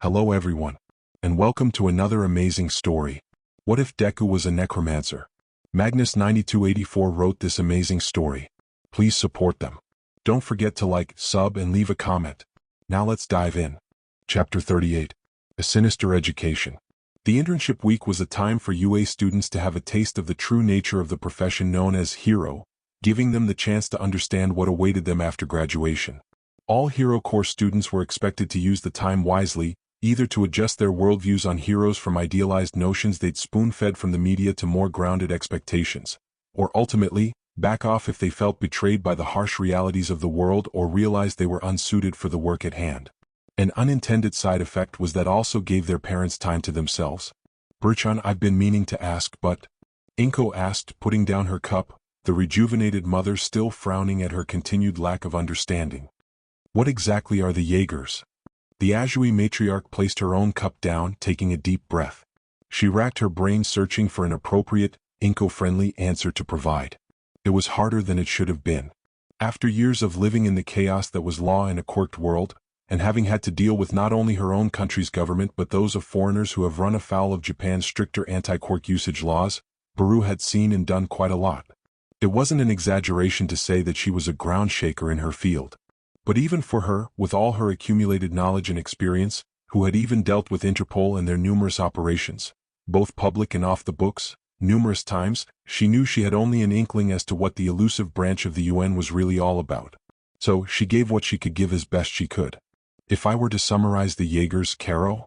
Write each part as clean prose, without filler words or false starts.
Hello everyone, and welcome to another amazing story. What if Deku was a necromancer? Magnus9284 wrote this amazing story. Please support them. Don't forget to like, sub, and leave a comment. Now let's dive in. Chapter 38. A Sinister Education. The internship week was a time for UA students to have a taste of the true nature of the profession known as hero, giving them the chance to understand what awaited them after graduation. All Hero Corps students were expected to use the time wisely, either to adjust their worldviews on heroes from idealized notions they'd spoon-fed from the media to more grounded expectations, or ultimately, back off if they felt betrayed by the harsh realities of the world or realized they were unsuited for the work at hand. An unintended side effect was that also gave their parents time to themselves. "Burchan, I've been meaning to ask, but..." Inko asked, putting down her cup, the rejuvenated mother still frowning at her continued lack of understanding. "What exactly are the Jaegers?" The Azhui matriarch placed her own cup down, taking a deep breath. She racked her brain searching for an appropriate, Inko-friendly answer to provide. It was harder than it should have been. After years of living in the chaos that was law in a quirked world, and having had to deal with not only her own country's government but those of foreigners who have run afoul of Japan's stricter anti-quirk usage laws, Baru had seen and done quite a lot. It wasn't an exaggeration to say that she was a ground shaker in her field. But even for her, with all her accumulated knowledge and experience, who had even dealt with Interpol and their numerous operations, both public and off the books, numerous times, she knew she had only an inkling as to what the elusive branch of the UN was really all about. So, she gave what she could give as best she could. "If I were to summarize the Jaegers, Caro?"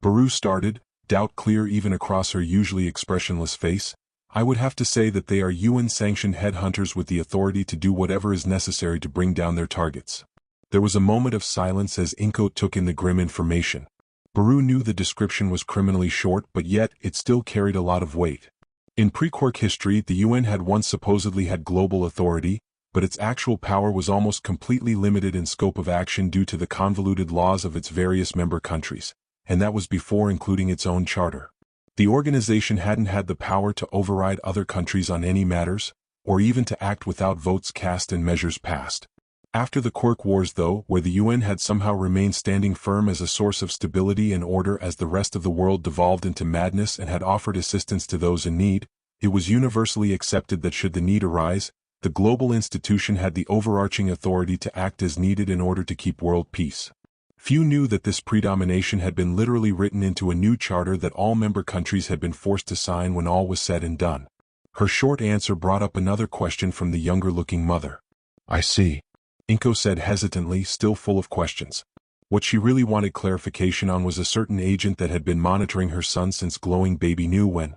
Baru started, doubt clear even across her usually expressionless face. "I would have to say that they are UN-sanctioned headhunters with the authority to do whatever is necessary to bring down their targets." There was a moment of silence as Inko took in the grim information. Baru knew the description was criminally short, but yet it still carried a lot of weight. In pre-quirk history, the UN had once supposedly had global authority, but its actual power was almost completely limited in scope of action due to the convoluted laws of its various member countries, and that was before including its own charter. The organization hadn't had the power to override other countries on any matters, or even to act without votes cast and measures passed. After the Quirk Wars though, where the UN had somehow remained standing firm as a source of stability and order as the rest of the world devolved into madness and had offered assistance to those in need, it was universally accepted that should the need arise, the global institution had the overarching authority to act as needed in order to keep world peace. Few knew that this predomination had been literally written into a new charter that all member countries had been forced to sign when all was said and done. Her short answer brought up another question from the younger-looking mother. "I see," Inko said hesitantly, still full of questions. What she really wanted clarification on was a certain agent that had been monitoring her son since glowing baby knew when.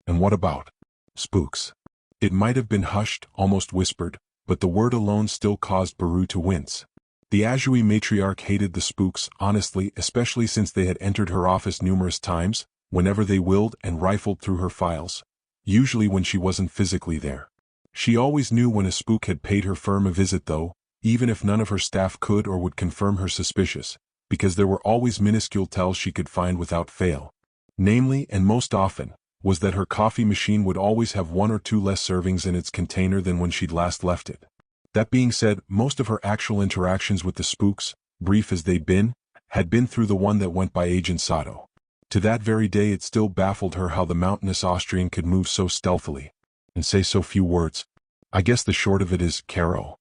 "And what about spooks?" It might have been hushed, almost whispered, but the word alone still caused Baru to wince. The Azhui matriarch hated the spooks, honestly, especially since they had entered her office numerous times, whenever they willed, and rifled through her files. Usually when she wasn't physically there. She always knew when a spook had paid her firm a visit though, even if none of her staff could or would confirm her suspicious, because there were always minuscule tells she could find without fail. Namely, and most often, was that her coffee machine would always have one or two less servings in its container than when she'd last left it. That being said, most of her actual interactions with the spooks, brief as they'd been, had been through the one that went by Agent Sato. To that very day it still baffled her how the mountainous Austrian could move so stealthily, and say so few words. "I guess the short of it is, Caro."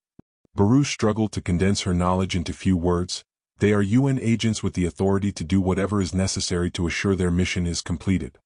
Baru struggled to condense her knowledge into few words. "They are UN agents with the authority to do whatever is necessary to assure their mission is completed."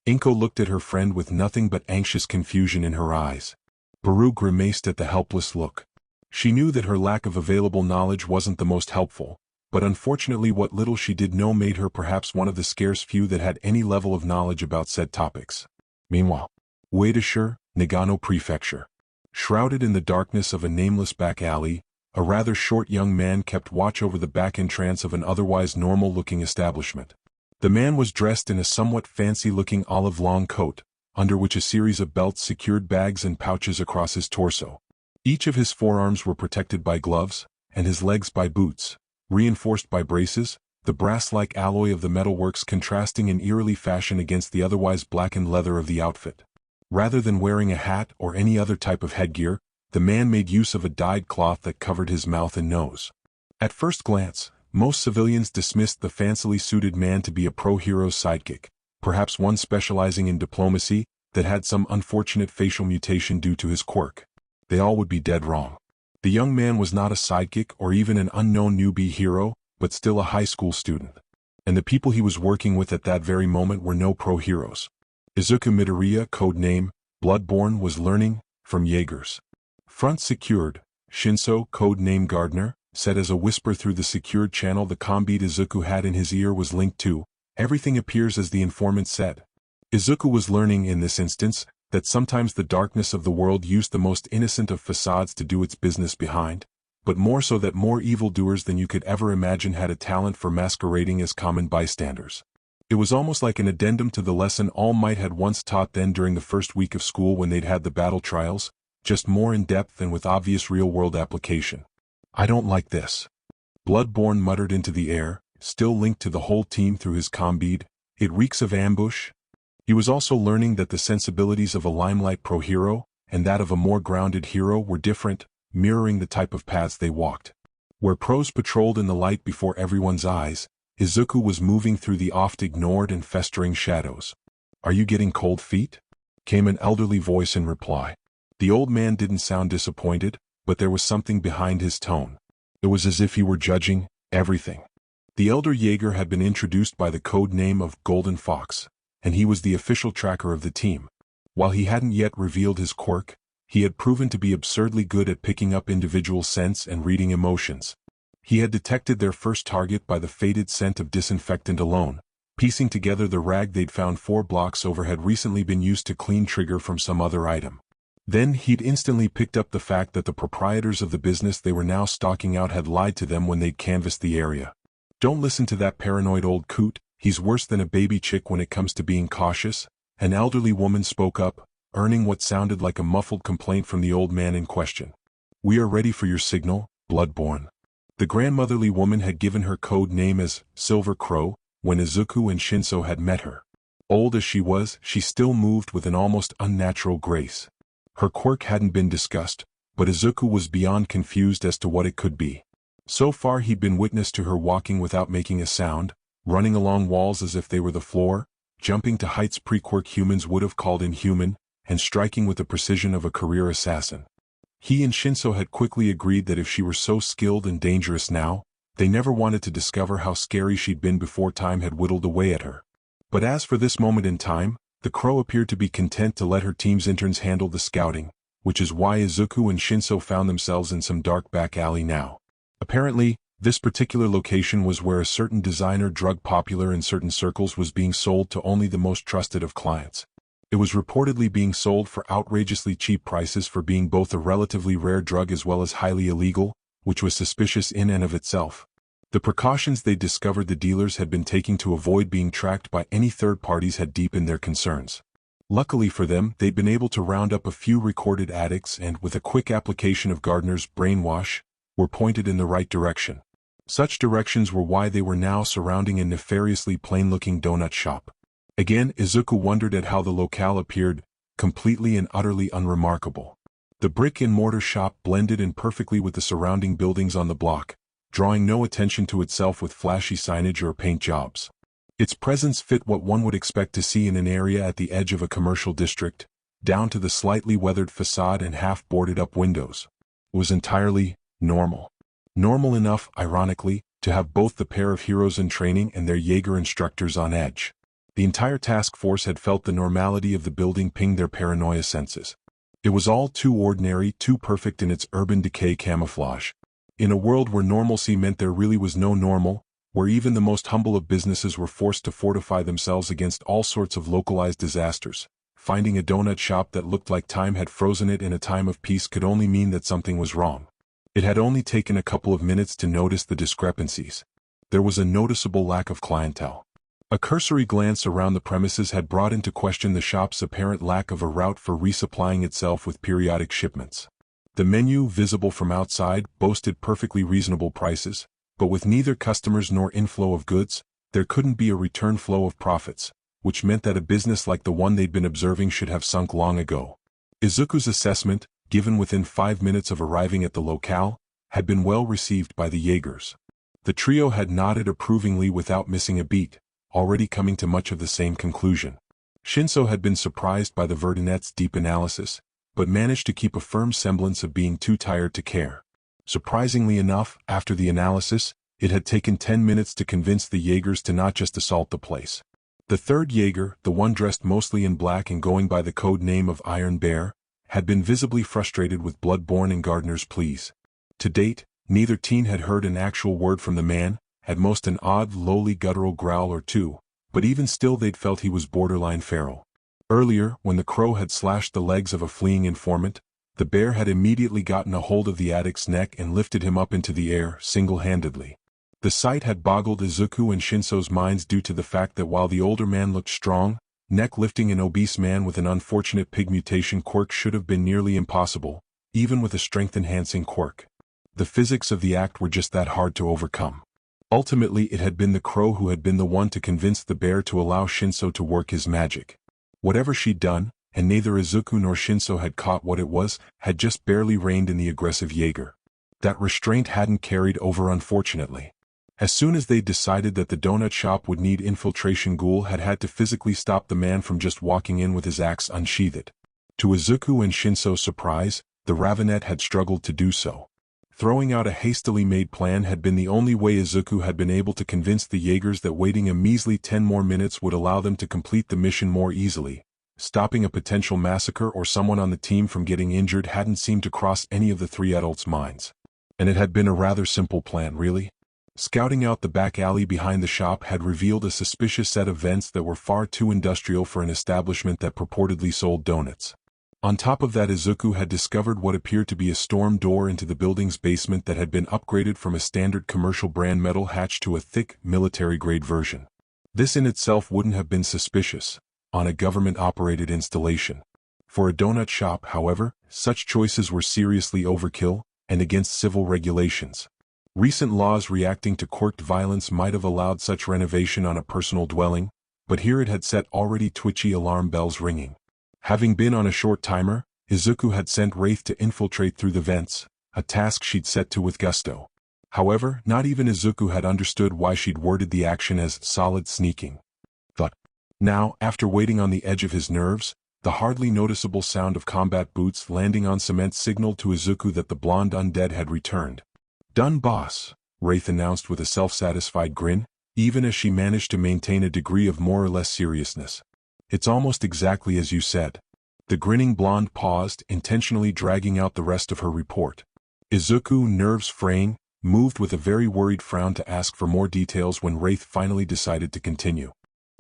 Inko looked at her friend with nothing but anxious confusion in her eyes. Baru grimaced at the helpless look. She knew that her lack of available knowledge wasn't the most helpful, but unfortunately what little she did know made her perhaps one of the scarce few that had any level of knowledge about said topics. Meanwhile, Uedashire, Nagano Prefecture. Shrouded in the darkness of a nameless back alley, a rather short young man kept watch over the back entrance of an otherwise normal-looking establishment. The man was dressed in a somewhat fancy-looking olive long coat, under which a series of belts secured bags and pouches across his torso. Each of his forearms were protected by gloves, and his legs by boots, reinforced by braces, the brass-like alloy of the metalworks contrasting in eerily fashion against the otherwise blackened leather of the outfit. Rather than wearing a hat or any other type of headgear, the man made use of a dyed cloth that covered his mouth and nose. At first glance, Most civilians dismissed the fancily suited man to be a pro-hero's sidekick, perhaps one specializing in diplomacy that had some unfortunate facial mutation due to his quirk. They all would be dead wrong. The young man was not a sidekick or even an unknown newbie hero, but still a high school student. And the people he was working with at that very moment were no pro-heroes. Izuku Midoriya, code name Bloodborne, was learning from Jaegers. Front secured. Shinso, code name Gardener, said as a whisper through the secured channel the combeat Izuku had in his ear was linked to. Everything appears as the informant said. Izuku was learning in this instance that sometimes the darkness of the world used the most innocent of facades to do its business behind, but more so that more evildoers than you could ever imagine had a talent for masquerading as common bystanders. It was almost like an addendum to the lesson All Might had once taught then during the first week of school when they'd had the battle trials, just more in depth and with obvious real-world application. I don't like this. Bloodborne muttered into the air, still linked to the whole team through his combead. It reeks of ambush. He was also learning that the sensibilities of a limelight pro-hero and that of a more grounded hero were different, mirroring the type of paths they walked. Where pros patrolled in the light before everyone's eyes, Izuku was moving through the oft-ignored and festering shadows. "Are you getting cold feet?" came an elderly voice in reply. The old man didn't sound disappointed, but there was something behind his tone. It was as if he were judging everything. The elder Jaeger had been introduced by the code name of Golden Fox, and he was the official tracker of the team. While he hadn't yet revealed his quirk, he had proven to be absurdly good at picking up individual scents and reading emotions. He had detected their first target by the faded scent of disinfectant alone, piecing together the rag they'd found 4 blocks over had recently been used to clean trigger from some other item. Then he'd instantly picked up the fact that the proprietors of the business they were now stalking out had lied to them when they'd canvassed the area. "Don't listen to that paranoid old coot, he's worse than a baby chick when it comes to being cautious," an elderly woman spoke up, earning what sounded like a muffled complaint from the old man in question. "We are ready for your signal, Bloodborne." The grandmotherly woman had given her code name as Silver Crow when Izuku and Shinso had met her. Old as she was, she still moved with an almost unnatural grace. Her quirk hadn't been discussed, but Izuku was beyond confused as to what it could be. So far he'd been witness to her walking without making a sound, running along walls as if they were the floor, jumping to heights pre-quirk humans would have called inhuman, and striking with the precision of a career assassin. He and Shinso had quickly agreed that if she were so skilled and dangerous now, they never wanted to discover how scary she'd been before time had whittled away at her. But as for this moment in time, the crow appeared to be content to let her team's interns handle the scouting, which is why Izuku and Shinso found themselves in some dark back alley now. Apparently, this particular location was where a certain designer drug popular in certain circles was being sold to only the most trusted of clients. It was reportedly being sold for outrageously cheap prices for being both a relatively rare drug as well as highly illegal, which was suspicious in and of itself. The precautions they discovered the dealers had been taking to avoid being tracked by any third parties had deepened their concerns. Luckily for them, they'd been able to round up a few recorded addicts and, with a quick application of Gardner's brainwash, were pointed in the right direction. Such directions were why they were now surrounding a nefariously plain-looking donut shop. Again, Izuku wondered at how the locale appeared, completely and utterly unremarkable. The brick-and-mortar shop blended in perfectly with the surrounding buildings on the block, drawing no attention to itself with flashy signage or paint jobs. Its presence fit what one would expect to see in an area at the edge of a commercial district, down to the slightly weathered facade and half-boarded-up windows. It was entirely normal. Normal enough, ironically, to have both the pair of heroes in training and their Jaeger instructors on edge. The entire task force had felt the normality of the building ping their paranoia senses. It was all too ordinary, too perfect in its urban decay camouflage. In a world where normalcy meant there really was no normal, where even the most humble of businesses were forced to fortify themselves against all sorts of localized disasters, finding a donut shop that looked like time had frozen it in a time of peace could only mean that something was wrong. It had only taken a couple of minutes to notice the discrepancies. There was a noticeable lack of clientele. A cursory glance around the premises had brought into question the shop's apparent lack of a route for resupplying itself with periodic shipments. The menu, visible from outside, boasted perfectly reasonable prices, but with neither customers nor inflow of goods, there couldn't be a return flow of profits, which meant that a business like the one they'd been observing should have sunk long ago. Izuku's assessment, given within 5 minutes of arriving at the locale, had been well received by the Jaegers. The trio had nodded approvingly without missing a beat, already coming to much of the same conclusion. Shinso had been surprised by the Verdunette's deep analysis, but managed to keep a firm semblance of being too tired to care. Surprisingly enough, after the analysis, it had taken 10 minutes to convince the Jaegers to not just assault the place. The third Jaeger, the one dressed mostly in black and going by the code name of Iron Bear, had been visibly frustrated with Bloodborne and Gardner's pleas. To date, neither teen had heard an actual word from the man, at most an odd, lowly guttural growl or two, but even still they'd felt he was borderline feral. Earlier, when the crow had slashed the legs of a fleeing informant, the bear had immediately gotten a hold of the addict's neck and lifted him up into the air, single-handedly. The sight had boggled Izuku and Shinso's minds due to the fact that while the older man looked strong, neck-lifting an obese man with an unfortunate pig mutation quirk should have been nearly impossible, even with a strength-enhancing quirk. The physics of the act were just that hard to overcome. Ultimately, it had been the crow who had been the one to convince the bear to allow Shinso to work his magic. Whatever she'd done, and neither Izuku nor Shinso had caught what it was, had just barely reined in the aggressive Jaeger. That restraint hadn't carried over, unfortunately. As soon as they'd decided that the donut shop would need infiltration, Ghoul had to physically stop the man from just walking in with his axe unsheathed. To Izuku and Shinso's surprise, the Ravenet had struggled to do so. Throwing out a hastily made plan had been the only way Izuku had been able to convince the Jaegers that waiting a measly 10 more minutes would allow them to complete the mission more easily. Stopping a potential massacre or someone on the team from getting injured hadn't seemed to cross any of the three adults' minds. And it had been a rather simple plan, really. Scouting out the back alley behind the shop had revealed a suspicious set of vents that were far too industrial for an establishment that purportedly sold donuts. On top of that, Izuku had discovered what appeared to be a storm door into the building's basement that had been upgraded from a standard commercial brand metal hatch to a thick, military-grade version. This in itself wouldn't have been suspicious on a government-operated installation. For a donut shop, however, such choices were seriously overkill and against civil regulations. Recent laws reacting to quirked violence might have allowed such renovation on a personal dwelling, but here it had set already twitchy alarm bells ringing. Having been on a short timer, Izuku had sent Wraith to infiltrate through the vents, a task she'd set to with gusto. However, not even Izuku had understood why she'd worded the action as solid sneaking. But now, after waiting on the edge of his nerves, the hardly noticeable sound of combat boots landing on cement signaled to Izuku that the blonde undead had returned. "Done, boss," Wraith announced with a self-satisfied grin, even as she managed to maintain a degree of more or less seriousness. "It's almost exactly as you said." The grinning blonde paused, intentionally dragging out the rest of her report. Izuku, nerves fraying, moved with a very worried frown to ask for more details when Wraith finally decided to continue.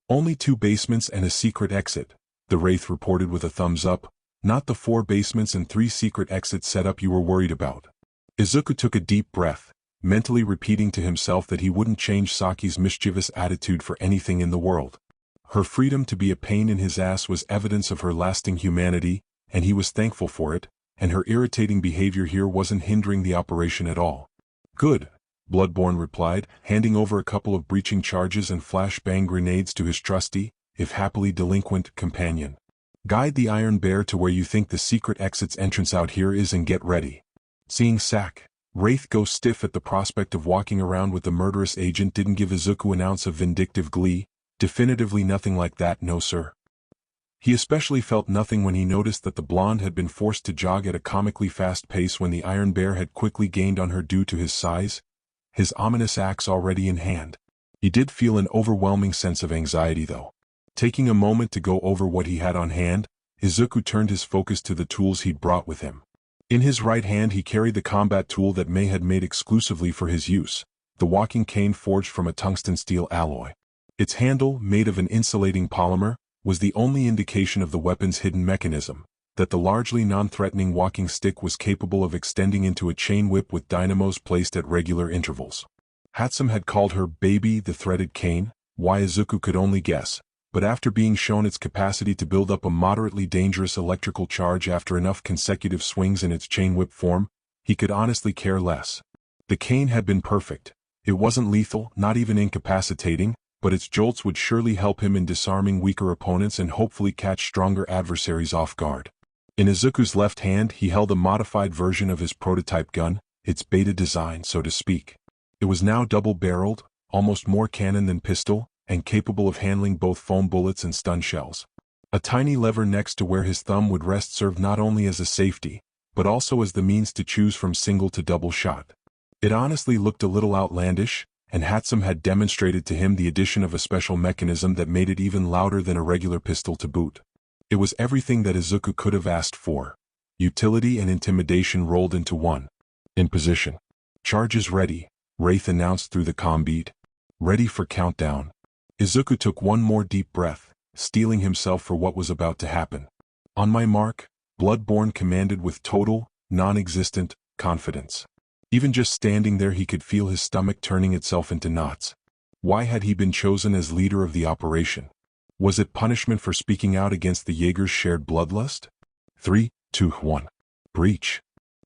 "Only 2 basements and a secret exit," the Wraith reported with a thumbs up, "not the 4 basements and 3 secret exits setup you were worried about." Izuku took a deep breath, mentally repeating to himself that he wouldn't change Saki's mischievous attitude for anything in the world. Her freedom to be a pain in his ass was evidence of her lasting humanity, and he was thankful for it, and her irritating behavior here wasn't hindering the operation at all. "Good," Bloodborne replied, handing over a couple of breaching charges and flashbang grenades to his trusty, if happily delinquent, companion. "Guide the Iron Bear to where you think the secret exit's entrance out here is and get ready." Seeing Sack, Wraith go stiff at the prospect of walking around with the murderous agent didn't give Izuku an ounce of vindictive glee. Definitively nothing like that, no sir. He especially felt nothing when he noticed that the blonde had been forced to jog at a comically fast pace when the Iron Bear had quickly gained on her due to his size, his ominous axe already in hand. He did feel an overwhelming sense of anxiety though. Taking a moment to go over what he had on hand, Izuku turned his focus to the tools he'd brought with him. In his right hand he carried the combat tool that May had made exclusively for his use, the walking cane forged from a tungsten steel alloy. Its handle, made of an insulating polymer, was the only indication of the weapon's hidden mechanism, that the largely non-threatening walking stick was capable of extending into a chain whip with dynamos placed at regular intervals. Hatsum had called her "baby" the threaded cane, why Izuku could only guess, but after being shown its capacity to build up a moderately dangerous electrical charge after enough consecutive swings in its chain whip form, he could honestly care less. The cane had been perfect. It wasn't lethal, not even incapacitating, but its jolts would surely help him in disarming weaker opponents and hopefully catch stronger adversaries off guard. In Izuku's left hand he held a modified version of his prototype gun, its beta design so to speak. It was now double-barreled, almost more cannon than pistol, and capable of handling both foam bullets and stun shells. A tiny lever next to where his thumb would rest served not only as a safety, but also as the means to choose from single to double shot. It honestly looked a little outlandish, and Hatsum had demonstrated to him the addition of a special mechanism that made it even louder than a regular pistol to boot. It was everything that Izuku could have asked for. Utility and intimidation rolled into one. In position. Charges ready, Wraith announced through the comm beat. Ready for countdown. Izuku took one more deep breath, steeling himself for what was about to happen. On my mark, Bloodborne commanded with total, non-existent, confidence. Even just standing there he could feel his stomach turning itself into knots. Why had he been chosen as leader of the operation? Was it punishment for speaking out against the Jaeger's shared bloodlust? 3, 2, 1. Breach.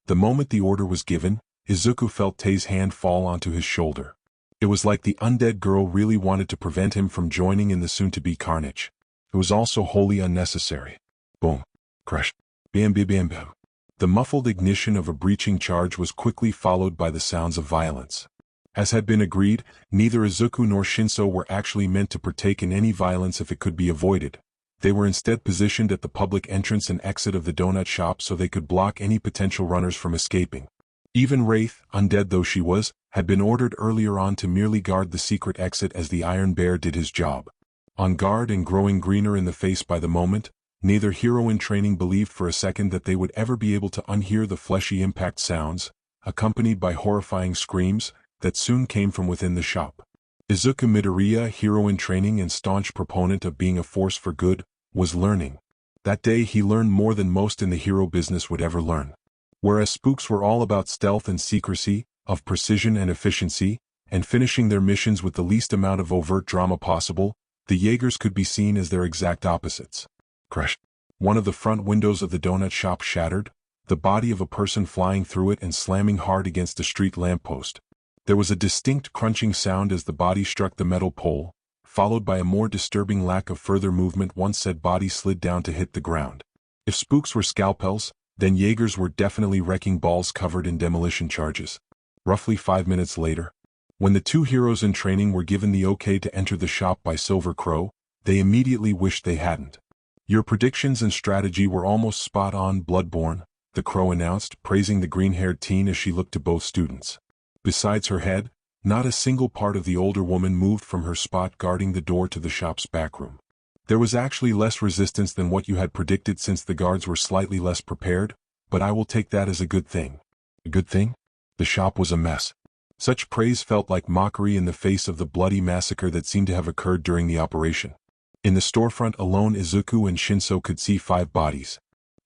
The moment the order was given, Izuku felt Tei's hand fall onto his shoulder. It was like the undead girl really wanted to prevent him from joining in the soon-to-be carnage. It was also wholly unnecessary. Boom. Crush. Bam bam bam bam. The muffled ignition of a breaching charge was quickly followed by the sounds of violence. As had been agreed, neither Izuku nor Shinso were actually meant to partake in any violence if it could be avoided. They were instead positioned at the public entrance and exit of the donut shop so they could block any potential runners from escaping. Even Wraith, undead though she was, had been ordered earlier on to merely guard the secret exit as the Iron Bear did his job. On guard and growing greener in the face by the moment, neither hero in training believed for a second that they would ever be able to unhear the fleshy impact sounds, accompanied by horrifying screams, that soon came from within the shop. Izuku Midoriya, hero in training and staunch proponent of being a force for good, was learning. That day he learned more than most in the hero business would ever learn. Whereas spooks were all about stealth and secrecy, of precision and efficiency, and finishing their missions with the least amount of overt drama possible, the Jaegers could be seen as their exact opposites. Crash. One of the front windows of the donut shop shattered, the body of a person flying through it and slamming hard against a street lamppost. There was a distinct crunching sound as the body struck the metal pole, followed by a more disturbing lack of further movement once said body slid down to hit the ground. If spooks were scalpels, then Jaegers were definitely wrecking balls covered in demolition charges. Roughly 5 minutes later, when the two heroes in training were given the okay to enter the shop by Silver Crow, they immediately wished they hadn't. Your predictions and strategy were almost spot on, Bloodborne, the Crow announced, praising the green-haired teen as she looked to both students. Besides her head, not a single part of the older woman moved from her spot guarding the door to the shop's backroom. There was actually less resistance than what you had predicted since the guards were slightly less prepared, but I will take that as a good thing. A good thing? The shop was a mess. Such praise felt like mockery in the face of the bloody massacre that seemed to have occurred during the operation. In the storefront alone Izuku and Shinso could see 5 bodies.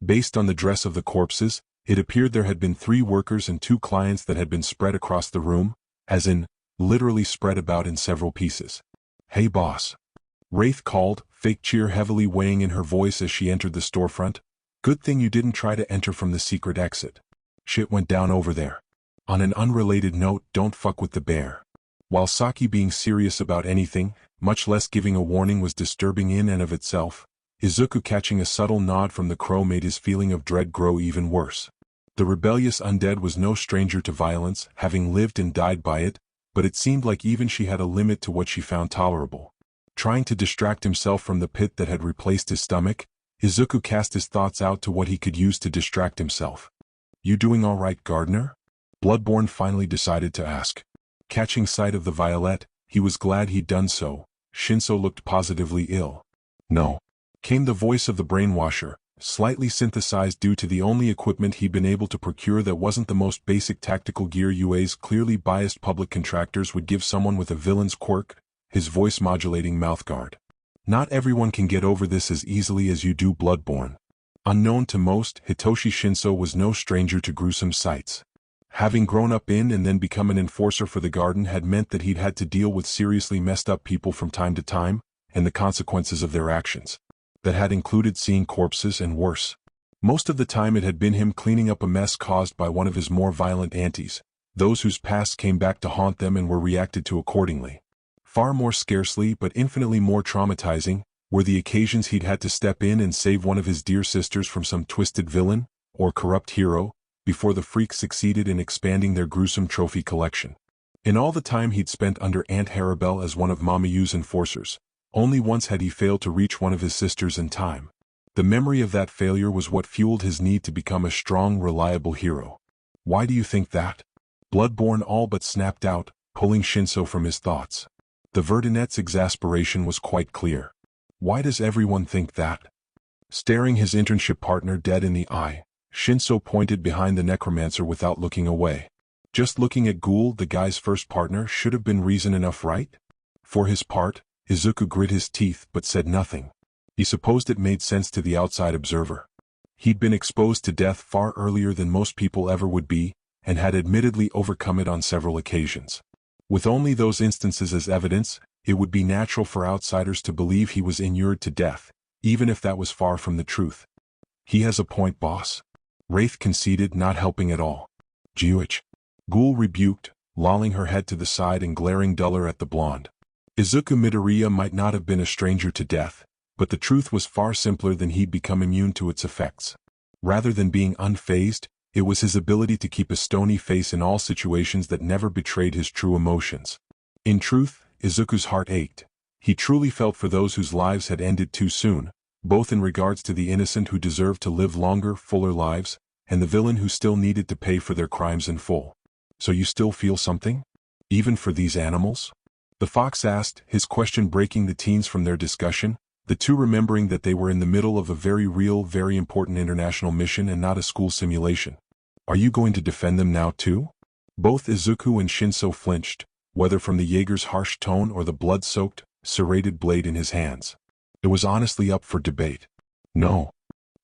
Based on the dress of the corpses, it appeared there had been 3 workers and 2 clients that had been spread across the room, as in, literally spread about in several pieces. Hey boss. Wraith called, fake cheer heavily weighing in her voice as she entered the storefront. Good thing you didn't try to enter from the secret exit. Shit went down over there. On an unrelated note, don't fuck with the bear. While Saki being serious about anything, much less giving a warning, was disturbing in and of itself, Izuku catching a subtle nod from the Crow made his feeling of dread grow even worse. The rebellious undead was no stranger to violence, having lived and died by it, but it seemed like even she had a limit to what she found tolerable. Trying to distract himself from the pit that had replaced his stomach, Izuku cast his thoughts out to what he could use to distract himself. You doing all right, Gardener? Bloodborne finally decided to ask. Catching sight of the violet, he was glad he'd done so. Shinso looked positively ill. No. Came the voice of the brainwasher, slightly synthesized due to the only equipment he'd been able to procure that wasn't the most basic tactical gear UA's clearly biased public contractors would give someone with a villain's quirk, his voice-modulating mouthguard. Not everyone can get over this as easily as you do, Bloodborne. Unknown to most, Hitoshi Shinso was no stranger to gruesome sights. Having grown up in and then become an enforcer for the garden had meant that he'd had to deal with seriously messed up people from time to time, and the consequences of their actions. That had included seeing corpses and worse. Most of the time it had been him cleaning up a mess caused by one of his more violent aunties, those whose past came back to haunt them and were reacted to accordingly. Far more scarcely but infinitely more traumatizing were the occasions he'd had to step in and save one of his dear sisters from some twisted villain, or corrupt hero, before the freaks succeeded in expanding their gruesome trophy collection. In all the time he'd spent under Aunt Harabelle as one of Mama Yu's enforcers, only once had he failed to reach one of his sisters in time. The memory of that failure was what fueled his need to become a strong, reliable hero. Why do you think that? Bloodborne all but snapped out, pulling Shinso from his thoughts. The Verdunette's exasperation was quite clear. Why does everyone think that? Staring his internship partner dead in the eye, Shinso pointed behind the necromancer without looking away. Just looking at Ghoul, the guy's first partner, should have been reason enough, right? For his part, Izuku grit his teeth but said nothing. He supposed it made sense to the outside observer. He'd been exposed to death far earlier than most people ever would be, and had admittedly overcome it on several occasions. With only those instances as evidence, it would be natural for outsiders to believe he was inured to death, even if that was far from the truth. He has a point, boss. Wraith conceded, not helping at all. Jiuich. Ghoul rebuked, lolling her head to the side and glaring duller at the blonde. Izuku Midoriya might not have been a stranger to death, but the truth was far simpler than he'd become immune to its effects. Rather than being unfazed, it was his ability to keep a stony face in all situations that never betrayed his true emotions. In truth, Izuku's heart ached. He truly felt for those whose lives had ended too soon, both in regards to the innocent who deserved to live longer, fuller lives, and the villain who still needed to pay for their crimes in full. So you still feel something? Even for these animals? The fox asked, his question breaking the teens from their discussion, the two remembering that they were in the middle of a very real, very important international mission and not a school simulation. Are you going to defend them now too? Both Izuku and Shinso flinched, whether from the Jaeger's harsh tone or the blood-soaked, serrated blade in his hands. It was honestly up for debate. No.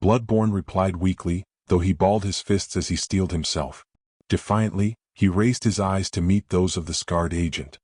Bloodborne replied weakly, though he balled his fists as he steeled himself. Defiantly, he raised his eyes to meet those of the scarred agent.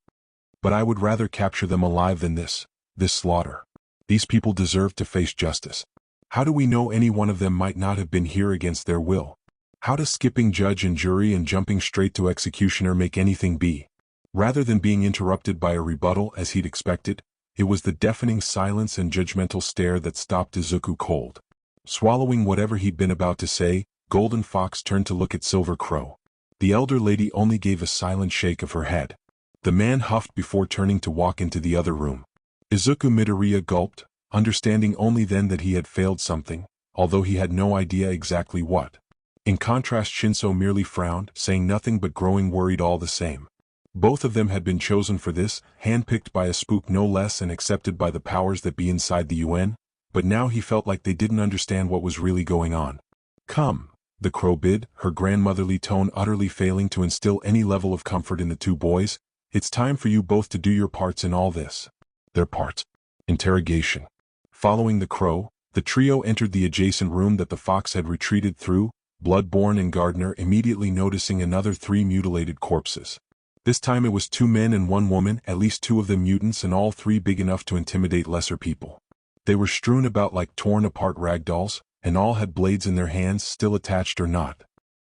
But I would rather capture them alive than this slaughter. These people deserve to face justice. How do we know any one of them might not have been here against their will? How does skipping judge and jury and jumping straight to executioner make anything be? Rather than being interrupted by a rebuttal as he'd expected, it was the deafening silence and judgmental stare that stopped Izuku cold. Swallowing whatever he'd been about to say, Golden Fox turned to look at Silver Crow. The elder lady only gave a silent shake of her head. The man huffed before turning to walk into the other room. Izuku Midoriya gulped, understanding only then that he had failed something, although he had no idea exactly what. In contrast, Shinso merely frowned, saying nothing but growing worried all the same. Both of them had been chosen for this, handpicked by a spook no less and accepted by the powers that be inside the UN, but now he felt like they didn't understand what was really going on. Come, the crow bid, her grandmotherly tone utterly failing to instill any level of comfort in the two boys. It's time for you both to do your parts in all this. Their parts. Interrogation. Following the crow, the trio entered the adjacent room that the fox had retreated through, Bloodborne and Gardner immediately noticing another 3 mutilated corpses. This time it was 2 men and 1 woman, at least 2 of them mutants and all 3 big enough to intimidate lesser people. They were strewn about like torn-apart ragdolls, and all had blades in their hands, still attached or not.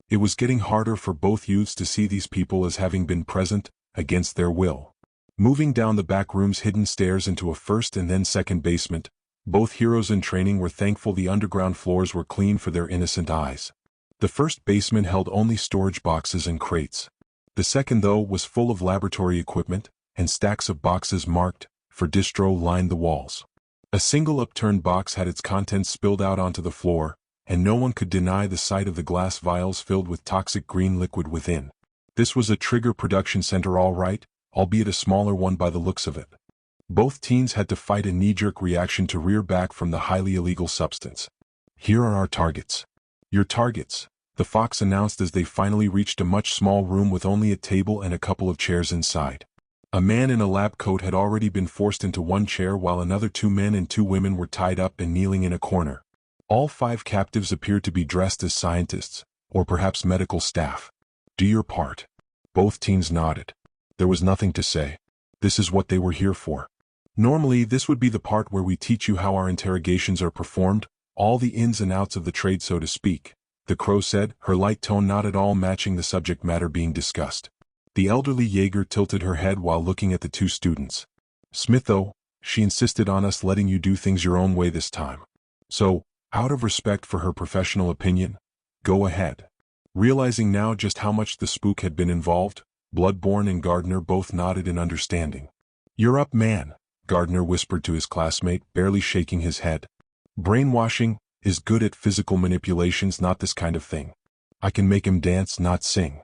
It was getting harder for both youths to see these people as having been present, against their will. Moving down the back room's hidden stairs into a first and then second basement, both heroes in training were thankful the underground floors were clean for their innocent eyes. The first basement held only storage boxes and crates. The second, though, was full of laboratory equipment, and stacks of boxes marked, for distro, lined the walls. A single upturned box had its contents spilled out onto the floor, and no one could deny the sight of the glass vials filled with toxic green liquid within. This was a trigger production center all right, albeit a smaller one by the looks of it. Both teens had to fight a knee-jerk reaction to rear back from the highly illegal substance. Here are our targets. Your targets, the fox announced as they finally reached a much small room with only a table and a couple of chairs inside. A man in a lab coat had already been forced into one chair while another 2 men and 2 women were tied up and kneeling in a corner. All 5 captives appeared to be dressed as scientists, or perhaps medical staff. Do your part. Both teens nodded. There was nothing to say. This is what they were here for. Normally this would be the part where we teach you how our interrogations are performed, all the ins and outs of the trade so to speak, the crow said, her light tone not at all matching the subject matter being discussed. The elderly Jaeger tilted her head while looking at the 2 students. Smitho, she insisted on us letting you do things your own way this time. So, out of respect for her professional opinion, go ahead. Realizing now just how much the spook had been involved, Bloodborne and Gardner both nodded in understanding. "You're up, man," Gardner whispered to his classmate, barely shaking his head. "Brainwashing is good at physical manipulations, not this kind of thing. I can make him dance, not sing."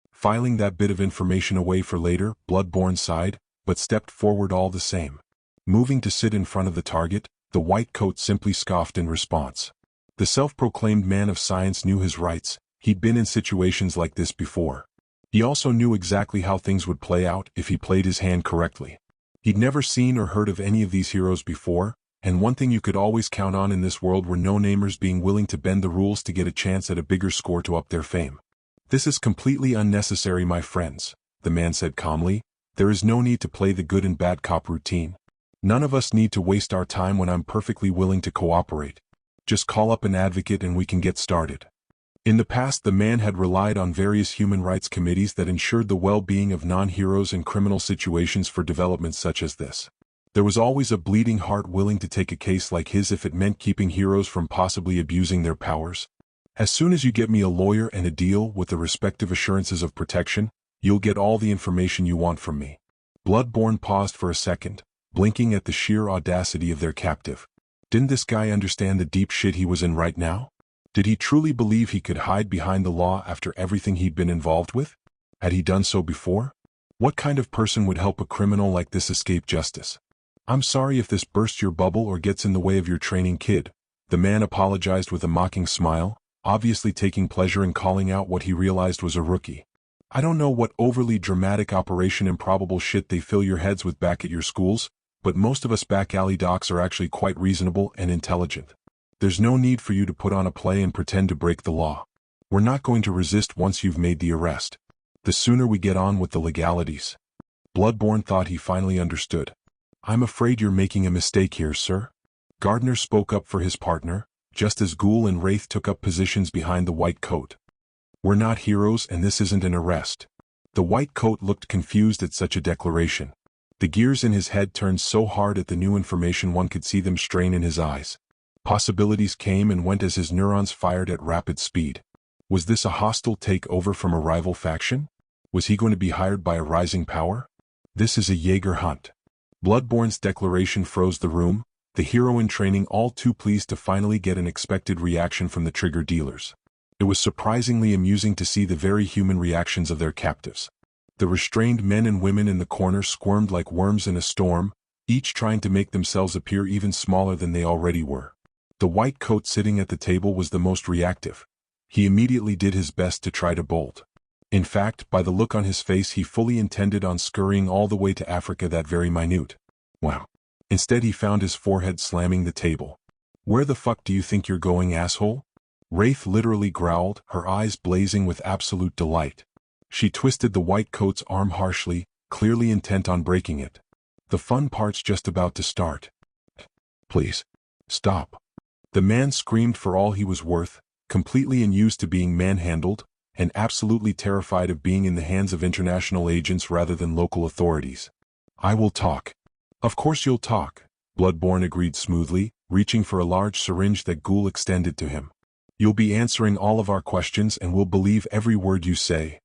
Filing that bit of information away for later, Bloodborne sighed, but stepped forward all the same. Moving to sit in front of the target, the white coat simply scoffed in response. The self-proclaimed man of science knew his rights. He'd been in situations like this before. He also knew exactly how things would play out if he played his hand correctly. He'd never seen or heard of any of these heroes before, and one thing you could always count on in this world were no-namers being willing to bend the rules to get a chance at a bigger score to up their fame. "This is completely unnecessary, my friends," the man said calmly. "There is no need to play the good and bad cop routine. None of us need to waste our time when I'm perfectly willing to cooperate. Just call up an advocate and we can get started." In the past, the man had relied on various human rights committees that ensured the well-being of non-heroes in criminal situations for developments such as this. There was always a bleeding heart willing to take a case like his if it meant keeping heroes from possibly abusing their powers. "As soon as you get me a lawyer and a deal with the respective assurances of protection, you'll get all the information you want from me." Bloodborne paused for a second, blinking at the sheer audacity of their captive. Didn't this guy understand the deep shit he was in right now? Did he truly believe he could hide behind the law after everything he'd been involved with? Had he done so before? What kind of person would help a criminal like this escape justice? "I'm sorry if this bursts your bubble or gets in the way of your training, kid," the man apologized with a mocking smile, obviously taking pleasure in calling out what he realized was a rookie. "I don't know what overly dramatic Operation Improbable shit they fill your heads with back at your schools, but most of us back alley docs are actually quite reasonable and intelligent. There's no need for you to put on a play and pretend to break the law. We're not going to resist once you've made the arrest. The sooner we get on with the legalities." Bloodborne thought he finally understood. "I'm afraid you're making a mistake here, sir." Gardner spoke up for his partner, just as Ghoul and Wraith took up positions behind the white coat. "We're not heroes and this isn't an arrest." The white coat looked confused at such a declaration. The gears in his head turned so hard at the new information one could see them strain in his eyes. Possibilities came and went as his neurons fired at rapid speed. Was this a hostile takeover from a rival faction? Was he going to be hired by a rising power? This is a Jaeger hunt. Bloodborne's declaration froze the room, the hero in training all too pleased to finally get an expected reaction from the trigger dealers. It was surprisingly amusing to see the very human reactions of their captives. The restrained men and women in the corner squirmed like worms in a storm, each trying to make themselves appear even smaller than they already were. The white coat sitting at the table was the most reactive. He immediately did his best to try to bolt. In fact, by the look on his face, he fully intended on scurrying all the way to Africa that very minute. Wow. Instead, he found his forehead slamming the table. "Where the fuck do you think you're going, asshole?" Wraith literally growled, her eyes blazing with absolute delight. She twisted the white coat's arm harshly, clearly intent on breaking it. "The fun part's just about to start. Please. Stop." The man screamed for all he was worth, completely unused to being manhandled, and absolutely terrified of being in the hands of international agents rather than local authorities. "I will talk." "Of course you'll talk," Bloodborne agreed smoothly, reaching for a large syringe that Ghoul extended to him. "You'll be answering all of our questions and we'll believe every word you say."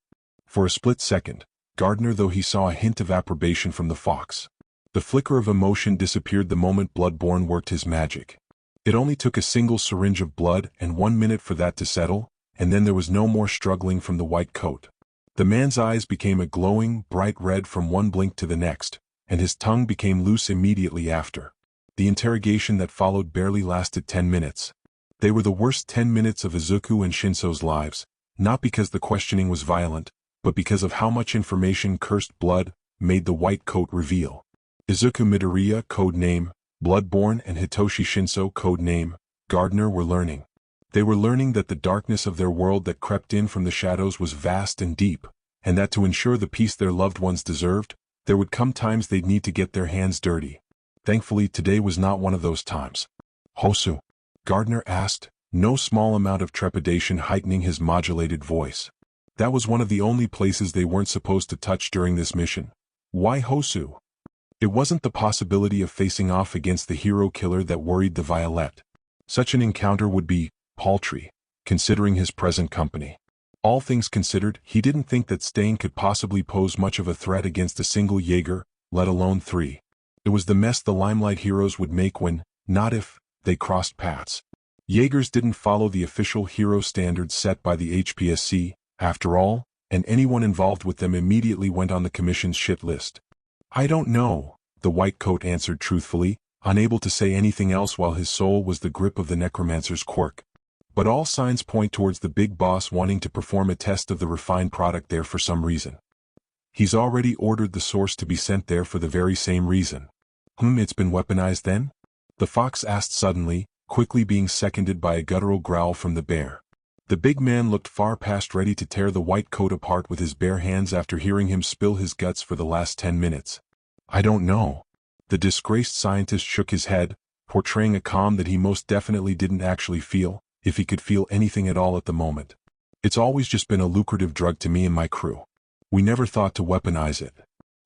For a split second, Gardner though he saw a hint of approbation from the fox. The flicker of emotion disappeared the moment Bloodborne worked his magic. It only took a single syringe of blood and 1 minute for that to settle, and then there was no more struggling from the white coat. The man's eyes became a glowing, bright red from one blink to the next, and his tongue became loose immediately after. The interrogation that followed barely lasted 10 minutes. They were the worst 10 minutes of Izuku and Shinso's lives, not because the questioning was violent, but because of how much information Cursed Blood made the white coat reveal. Izuku Midoriya, code name Bloodborne, and Hitoshi Shinso, code name Gardner, were learning. They were learning that the darkness of their world that crept in from the shadows was vast and deep, and that to ensure the peace their loved ones deserved, there would come times they'd need to get their hands dirty. Thankfully, today was not one of those times. "Hosu?" Gardner asked, no small amount of trepidation heightening his modulated voice. That was one of the only places they weren't supposed to touch during this mission. Why Hosu? It wasn't the possibility of facing off against the hero killer that worried the Violet. Such an encounter would be paltry, considering his present company. All things considered, he didn't think that Stain could possibly pose much of a threat against a single Jaeger, let alone 3. It was the mess the Limelight heroes would make when, not if, they crossed paths. Jaegers didn't follow the official hero standards set by the HPSC, after all, and anyone involved with them immediately went on the commission's shit list. I don't know, the white coat answered truthfully, unable to say anything else while his soul was the grip of the necromancer's quirk. But all signs point towards the big boss wanting to perform a test of the refined product there for some reason. He's already ordered the source to be sent there for the very same reason. It's been weaponized then? The fox asked suddenly, quickly being seconded by a guttural growl from the bear. The big man looked far past ready to tear the white coat apart with his bare hands after hearing him spill his guts for the last 10 minutes. I don't know. The disgraced scientist shook his head, portraying a calm that he most definitely didn't actually feel, if he could feel anything at all at the moment. It's always just been a lucrative drug to me and my crew. We never thought to weaponize it.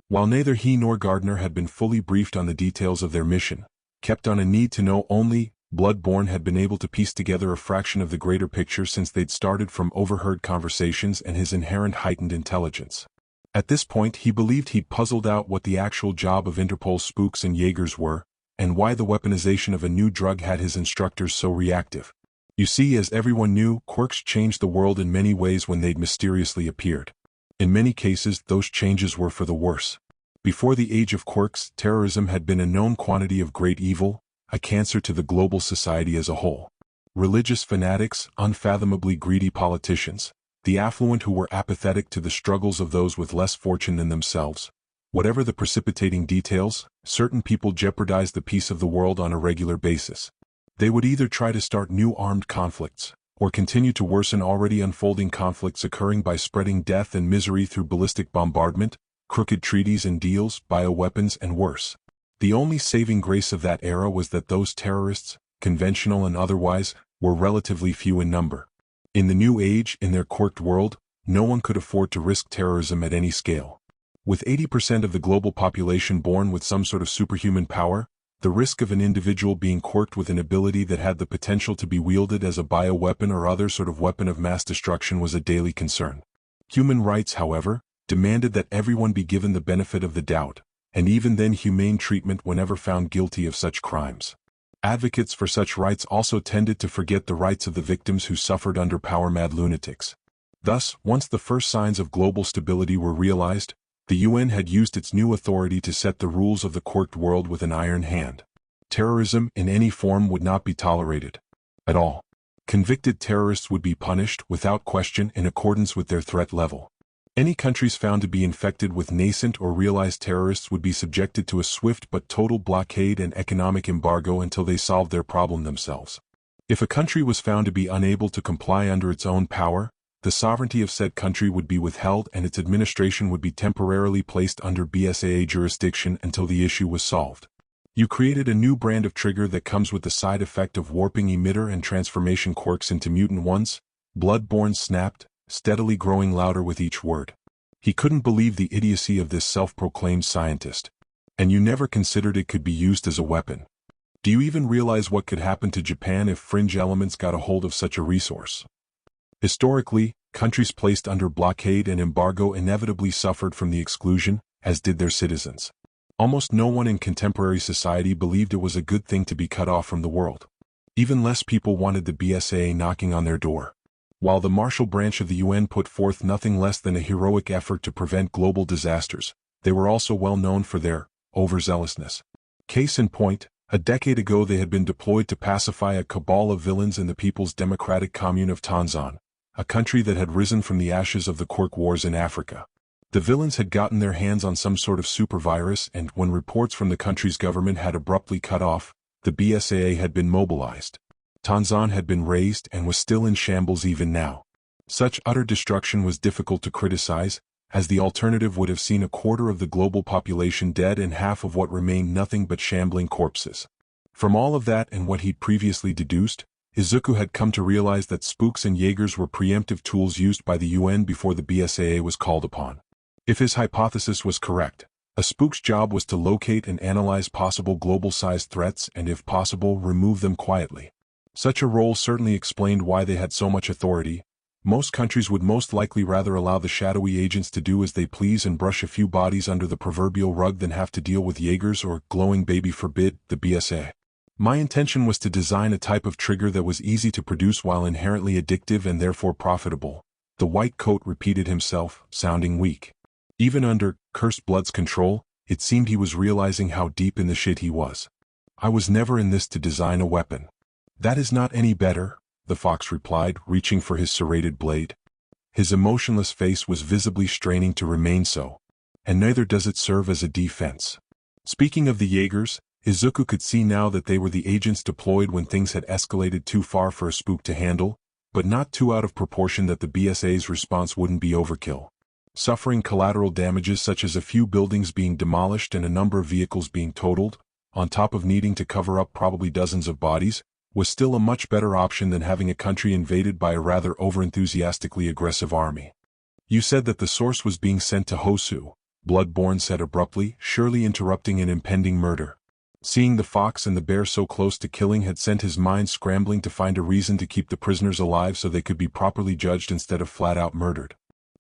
While neither he nor Gardner had been fully briefed on the details of their mission, kept on a need-to-know only, Bloodborne had been able to piece together a fraction of the greater picture since they'd started from overheard conversations and his inherent heightened intelligence. At this point he believed he'd puzzled out what the actual job of Interpol's spooks and Jaegers were, and why the weaponization of a new drug had his instructors so reactive. You see, as everyone knew, quirks changed the world in many ways when they'd mysteriously appeared. In many cases, those changes were for the worse. Before the age of quirks, terrorism had been a known quantity of great evil, a cancer to the global society as a whole. Religious fanatics, unfathomably greedy politicians, the affluent who were apathetic to the struggles of those with less fortune than themselves. Whatever the precipitating details, certain people jeopardized the peace of the world on a regular basis. They would either try to start new armed conflicts, or continue to worsen already unfolding conflicts occurring by spreading death and misery through ballistic bombardment, crooked treaties and deals, bioweapons and worse. The only saving grace of that era was that those terrorists, conventional and otherwise, were relatively few in number. In the new age, in their quirked world, no one could afford to risk terrorism at any scale. With 80% of the global population born with some sort of superhuman power, the risk of an individual being quirked with an ability that had the potential to be wielded as a bioweapon or other sort of weapon of mass destruction was a daily concern. Human rights, however, demanded that everyone be given the benefit of the doubt, and even then humane treatment whenever found guilty of such crimes. Advocates for such rights also tended to forget the rights of the victims who suffered under power-mad lunatics. Thus, once the first signs of global stability were realized, the UN had used its new authority to set the rules of the quirked world with an iron hand. Terrorism in any form would not be tolerated. At all. Convicted terrorists would be punished, without question, in accordance with their threat level. Any countries found to be infected with nascent or realized terrorists would be subjected to a swift but total blockade and economic embargo until they solved their problem themselves. If a country was found to be unable to comply under its own power, the sovereignty of said country would be withheld and its administration would be temporarily placed under BSAA jurisdiction until the issue was solved. You created a new brand of trigger that comes with the side effect of warping emitter and transformation quirks into mutant ones. Bloodborne snapped, steadily growing louder with each word. He couldn't believe the idiocy of this self-proclaimed scientist. And you never considered it could be used as a weapon. Do you even realize what could happen to Japan if fringe elements got a hold of such a resource? Historically, countries placed under blockade and embargo inevitably suffered from the exclusion, as did their citizens. Almost no one in contemporary society believed it was a good thing to be cut off from the world. Even less people wanted the BSAA knocking on their door. While the Marshall Branch of the UN put forth nothing less than a heroic effort to prevent global disasters, they were also well known for their overzealousness. Case in point, a decade ago they had been deployed to pacify a cabal of villains in the People's Democratic Commune of Tanzania, a country that had risen from the ashes of the quirk wars in Africa. The villains had gotten their hands on some sort of supervirus and, when reports from the country's government had abruptly cut off, the BSAA had been mobilized. Tanzania had been razed and was still in shambles even now. Such utter destruction was difficult to criticize, as the alternative would have seen a quarter of the global population dead and half of what remained nothing but shambling corpses. From all of that and what he'd previously deduced, Izuku had come to realize that spooks and Jaegers were preemptive tools used by the UN before the BSAA was called upon. If his hypothesis was correct, a spook's job was to locate and analyze possible global-sized threats and, if possible, remove them quietly. Such a role certainly explained why they had so much authority, Most countries would most likely rather allow the shadowy agents to do as they please and brush a few bodies under the proverbial rug than have to deal with Jaegers or glowing baby forbid, the BSA. My intention was to design a type of trigger that was easy to produce while inherently addictive and therefore profitable. The white coat repeated himself, sounding weak. Even under Cursed Blood's control, it seemed he was realizing how deep in the shit he was. I was never in this to design a weapon. That is not any better, the fox replied, reaching for his serrated blade. His emotionless face was visibly straining to remain so. And neither does it serve as a defense. Speaking of the Jaegers, Izuku could see now that they were the agents deployed when things had escalated too far for a spook to handle, but not too out of proportion that the BSA's response wouldn't be overkill. Suffering collateral damages such as a few buildings being demolished and a number of vehicles being totaled, on top of needing to cover up probably dozens of bodies, was still a much better option than having a country invaded by a rather overenthusiastically aggressive army. You said that the source was being sent to Hosu, Bloodborne said abruptly, surely interrupting an impending murder. Seeing the fox and the bear so close to killing had sent his mind scrambling to find a reason to keep the prisoners alive so they could be properly judged instead of flat-out murdered.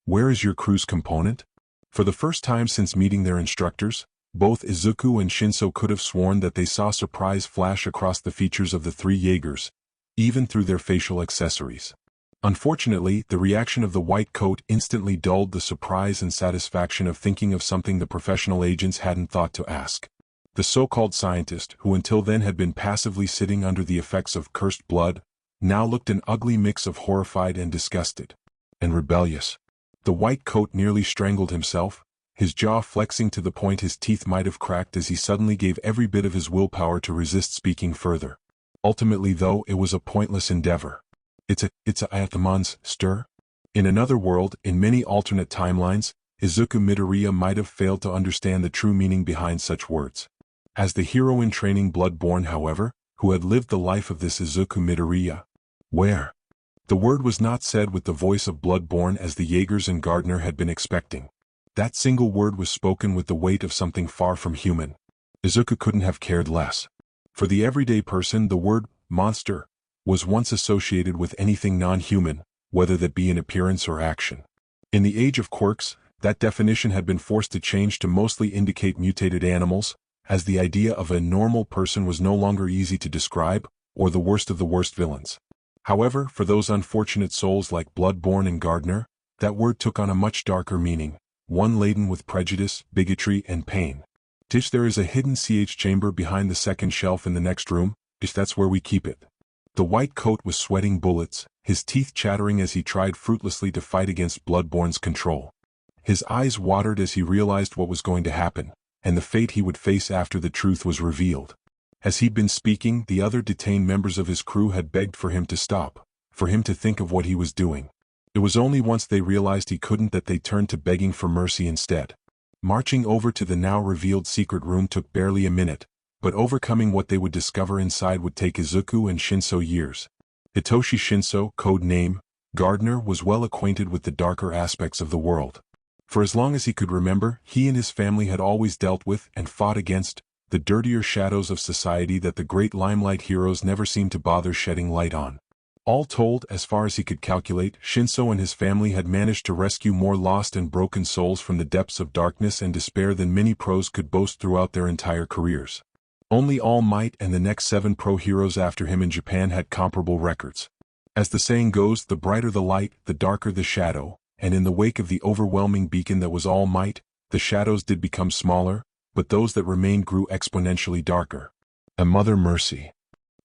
Where is your crew's component? For the first time since meeting their instructors, both Izuku and Shinso could have sworn that they saw surprise flash across the features of the three Jaegers, even through their facial accessories. Unfortunately, the reaction of the white coat instantly dulled the surprise and satisfaction of thinking of something the professional agents hadn't thought to ask. The so-called scientist, who until then had been passively sitting under the effects of cursed blood, now looked an ugly mix of horrified and disgusted. And rebellious. The white coat nearly strangled himself, his jaw flexing to the point his teeth might have cracked as he suddenly gave every bit of his willpower to resist speaking further. Ultimately though, it was a pointless endeavor. It's a Ayathemon's stir? In another world, in many alternate timelines, Izuku Midoriya might have failed to understand the true meaning behind such words. As the hero in training Bloodborne, however, who had lived the life of this Izuku Midoriya. Where? The word was not said with the voice of Bloodborne as the Jaegers and Gardner had been expecting. That single word was spoken with the weight of something far from human. Izuku couldn't have cared less. For the everyday person, the word monster was once associated with anything non-human, whether that be in appearance or action. In the age of quirks, that definition had been forced to change to mostly indicate mutated animals, as the idea of a normal person was no longer easy to describe, or the worst of the worst villains. However, for those unfortunate souls like Bloodborne and Gardner, that word took on a much darker meaning, one laden with prejudice, bigotry, and pain. There is a hidden chamber behind the second shelf in the next room, that's where we keep it. The white coat was sweating bullets, his teeth chattering as he tried fruitlessly to fight against Bloodborne's control. His eyes watered as he realized what was going to happen, and the fate he would face after the truth was revealed. As he'd been speaking, the other detained members of his crew had begged for him to stop, for him to think of what he was doing. It was only once they realized he couldn't that they turned to begging for mercy instead. Marching over to the now revealed secret room took barely a minute, but overcoming what they would discover inside would take Izuku and Shinso years. Hitoshi Shinso, code name Gardner, was well acquainted with the darker aspects of the world. For as long as he could remember, he and his family had always dealt with and fought against the dirtier shadows of society that the great limelight heroes never seemed to bother shedding light on. All told, as far as he could calculate, Shinso and his family had managed to rescue more lost and broken souls from the depths of darkness and despair than many pros could boast throughout their entire careers. Only All Might and the next 7 pro heroes after him in Japan had comparable records. As the saying goes, the brighter the light, the darker the shadow, and in the wake of the overwhelming beacon that was All Might, the shadows did become smaller, but those that remained grew exponentially darker. A mother mercy.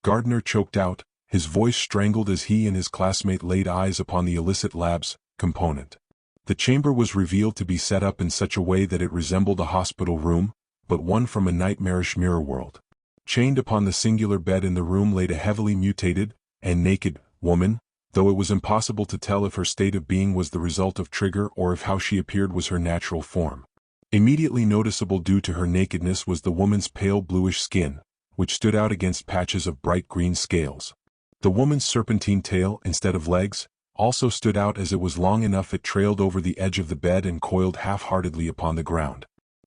Gardner choked out, his voice strangled as he and his classmate laid eyes upon the illicit lab's component. The chamber was revealed to be set up in such a way that it resembled a hospital room, but one from a nightmarish mirror world. Chained upon the singular bed in the room laid a heavily mutated and naked woman, though it was impossible to tell if her state of being was the result of trigger or if how she appeared was her natural form. Immediately noticeable due to her nakedness was the woman's pale bluish skin, which stood out against patches of bright green scales. The woman's serpentine tail, instead of legs, also stood out as it was long enough it trailed over the edge of the bed and coiled half-heartedly upon the ground.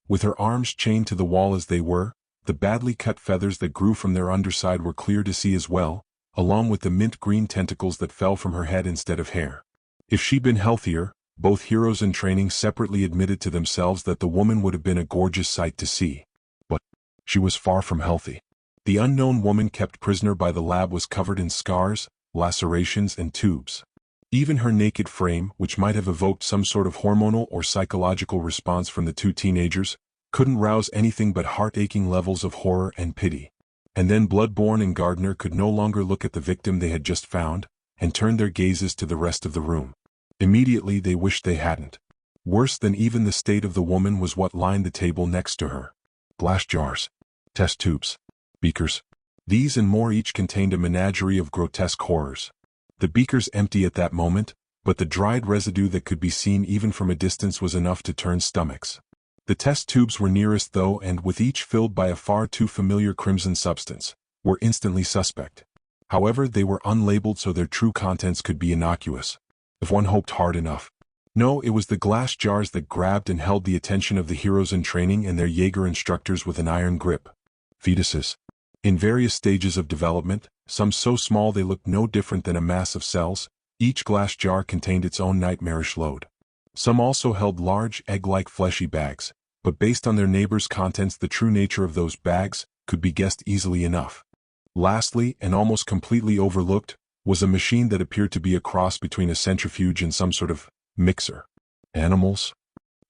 With her arms chained to the wall as they were, the badly cut feathers that grew from their underside were clear to see as well, along with the mint-green tentacles that fell from her head instead of hair. If she'd been healthier, both heroes in training separately admitted to themselves that the woman would have been a gorgeous sight to see. But she was far from healthy. The unknown woman kept prisoner by the lab was covered in scars, lacerations, and tubes. Even her naked frame, which might have evoked some sort of hormonal or psychological response from the two teenagers, couldn't rouse anything but heart-aching levels of horror and pity. And then Bloodborne and Gardner could no longer look at the victim they had just found, and turned their gazes to the rest of the room. Immediately they wished they hadn't. Worse than even the state of the woman was what lined the table next to her. Glass jars, test tubes, beakers. These and more each contained a menagerie of grotesque horrors. The beakers empty at that moment, but the dried residue that could be seen even from a distance was enough to turn stomachs. The test tubes were nearest though, and with each filled by a far too familiar crimson substance, were instantly suspect. However, they were unlabeled so their true contents could be innocuous, if one hoped hard enough. No, it was the glass jars that grabbed and held the attention of the heroes in training and their Jaeger instructors with an iron grip. Fetuses. In various stages of development, some so small they looked no different than a mass of cells, each glass jar contained its own nightmarish load. Some also held large, egg-like fleshy bags, but based on their neighbors' contents the true nature of those bags could be guessed easily enough. Lastly, and almost completely overlooked, was a machine that appeared to be a cross between a centrifuge and some sort of mixer. Animals?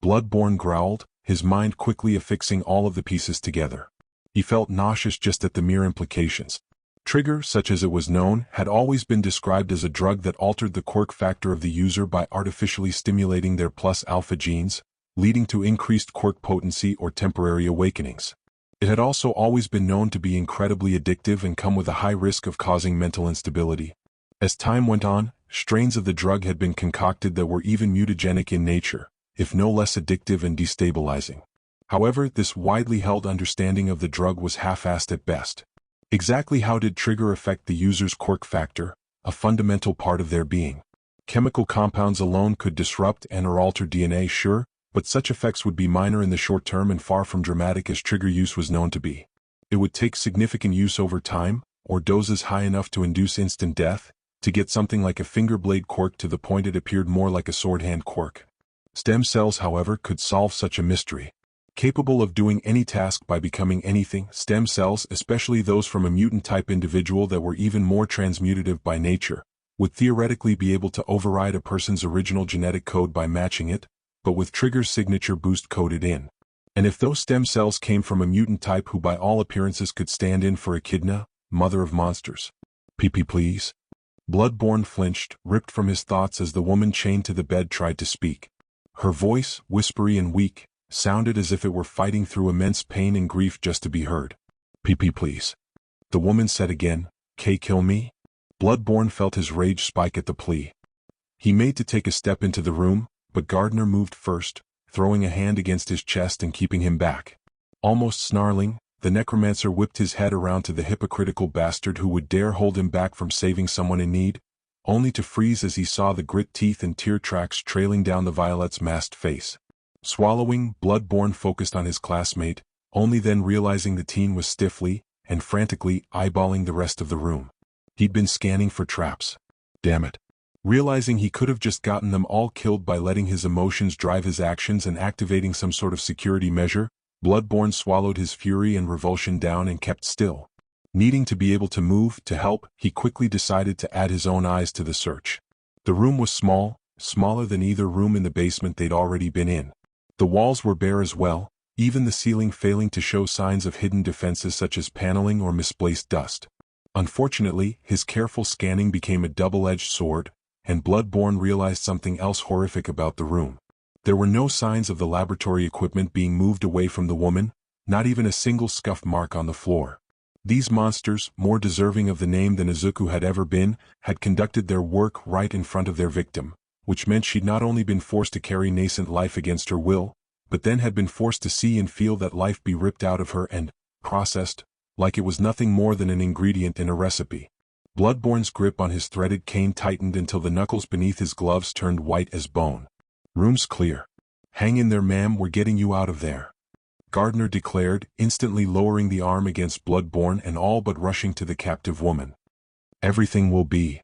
Bloodborne growled, his mind quickly affixing all of the pieces together. He felt nauseous just at the mere implications. Trigger, such as it was known, had always been described as a drug that altered the quirk factor of the user by artificially stimulating their plus-alpha genes, leading to increased quirk potency or temporary awakenings. It had also always been known to be incredibly addictive and come with a high risk of causing mental instability. As time went on, strains of the drug had been concocted that were even mutagenic in nature, if no less addictive and destabilizing. However, this widely held understanding of the drug was half-assed at best. Exactly how did trigger affect the user's quirk factor, a fundamental part of their being? Chemical compounds alone could disrupt and/or alter DNA, sure, but such effects would be minor in the short term and far from dramatic as trigger use was known to be. It would take significant use over time, or doses high enough to induce instant death, to get something like a finger blade quirk to the point it appeared more like a sword hand quirk. Stem cells, however, could solve such a mystery. Capable of doing any task by becoming anything, stem cells, especially those from a mutant-type individual that were even more transmutative by nature, would theoretically be able to override a person's original genetic code by matching it, but with Trigger's signature boost coded in. And if those stem cells came from a mutant type who by all appearances could stand in for Echidna, mother of monsters. Pee-pee please. Bloodborne flinched, ripped from his thoughts as the woman chained to the bed tried to speak. Her voice, whispery and weak, sounded as if it were fighting through immense pain and grief just to be heard. Pee-pee please. The woman said again, kill me? Bloodborne felt his rage spike at the plea. He made to take a step into the room, but Gardner moved first, throwing a hand against his chest and keeping him back. Almost snarling, the necromancer whipped his head around to the hypocritical bastard who would dare hold him back from saving someone in need, only to freeze as he saw the grit teeth and tear tracks trailing down the violet's masked face. Swallowing, Bloodborne focused on his classmate, only then realizing the teen was stiffly and frantically eyeballing the rest of the room. He'd been scanning for traps. Damn it. Realizing he could have just gotten them all killed by letting his emotions drive his actions and activating some sort of security measure, Bloodborne swallowed his fury and revulsion down and kept still. Needing to be able to move, to help, he quickly decided to add his own eyes to the search. The room was small, smaller than either room in the basement they'd already been in. The walls were bare as well, even the ceiling failing to show signs of hidden defenses such as paneling or misplaced dust. Unfortunately, his careful scanning became a double-edged sword, and Bloodborne realized something else horrific about the room. There were no signs of the laboratory equipment being moved away from the woman, not even a single scuff mark on the floor. These monsters, more deserving of the name than Izuku had ever been, had conducted their work right in front of their victim, which meant she'd not only been forced to carry nascent life against her will, but then had been forced to see and feel that life be ripped out of her and processed, like it was nothing more than an ingredient in a recipe. Bloodborne's grip on his threaded cane tightened until the knuckles beneath his gloves turned white as bone. Room's clear. Hang in there, ma'am, we're getting you out of there. Gardner declared, instantly lowering the arm against Bloodborne and all but rushing to the captive woman. Everything will be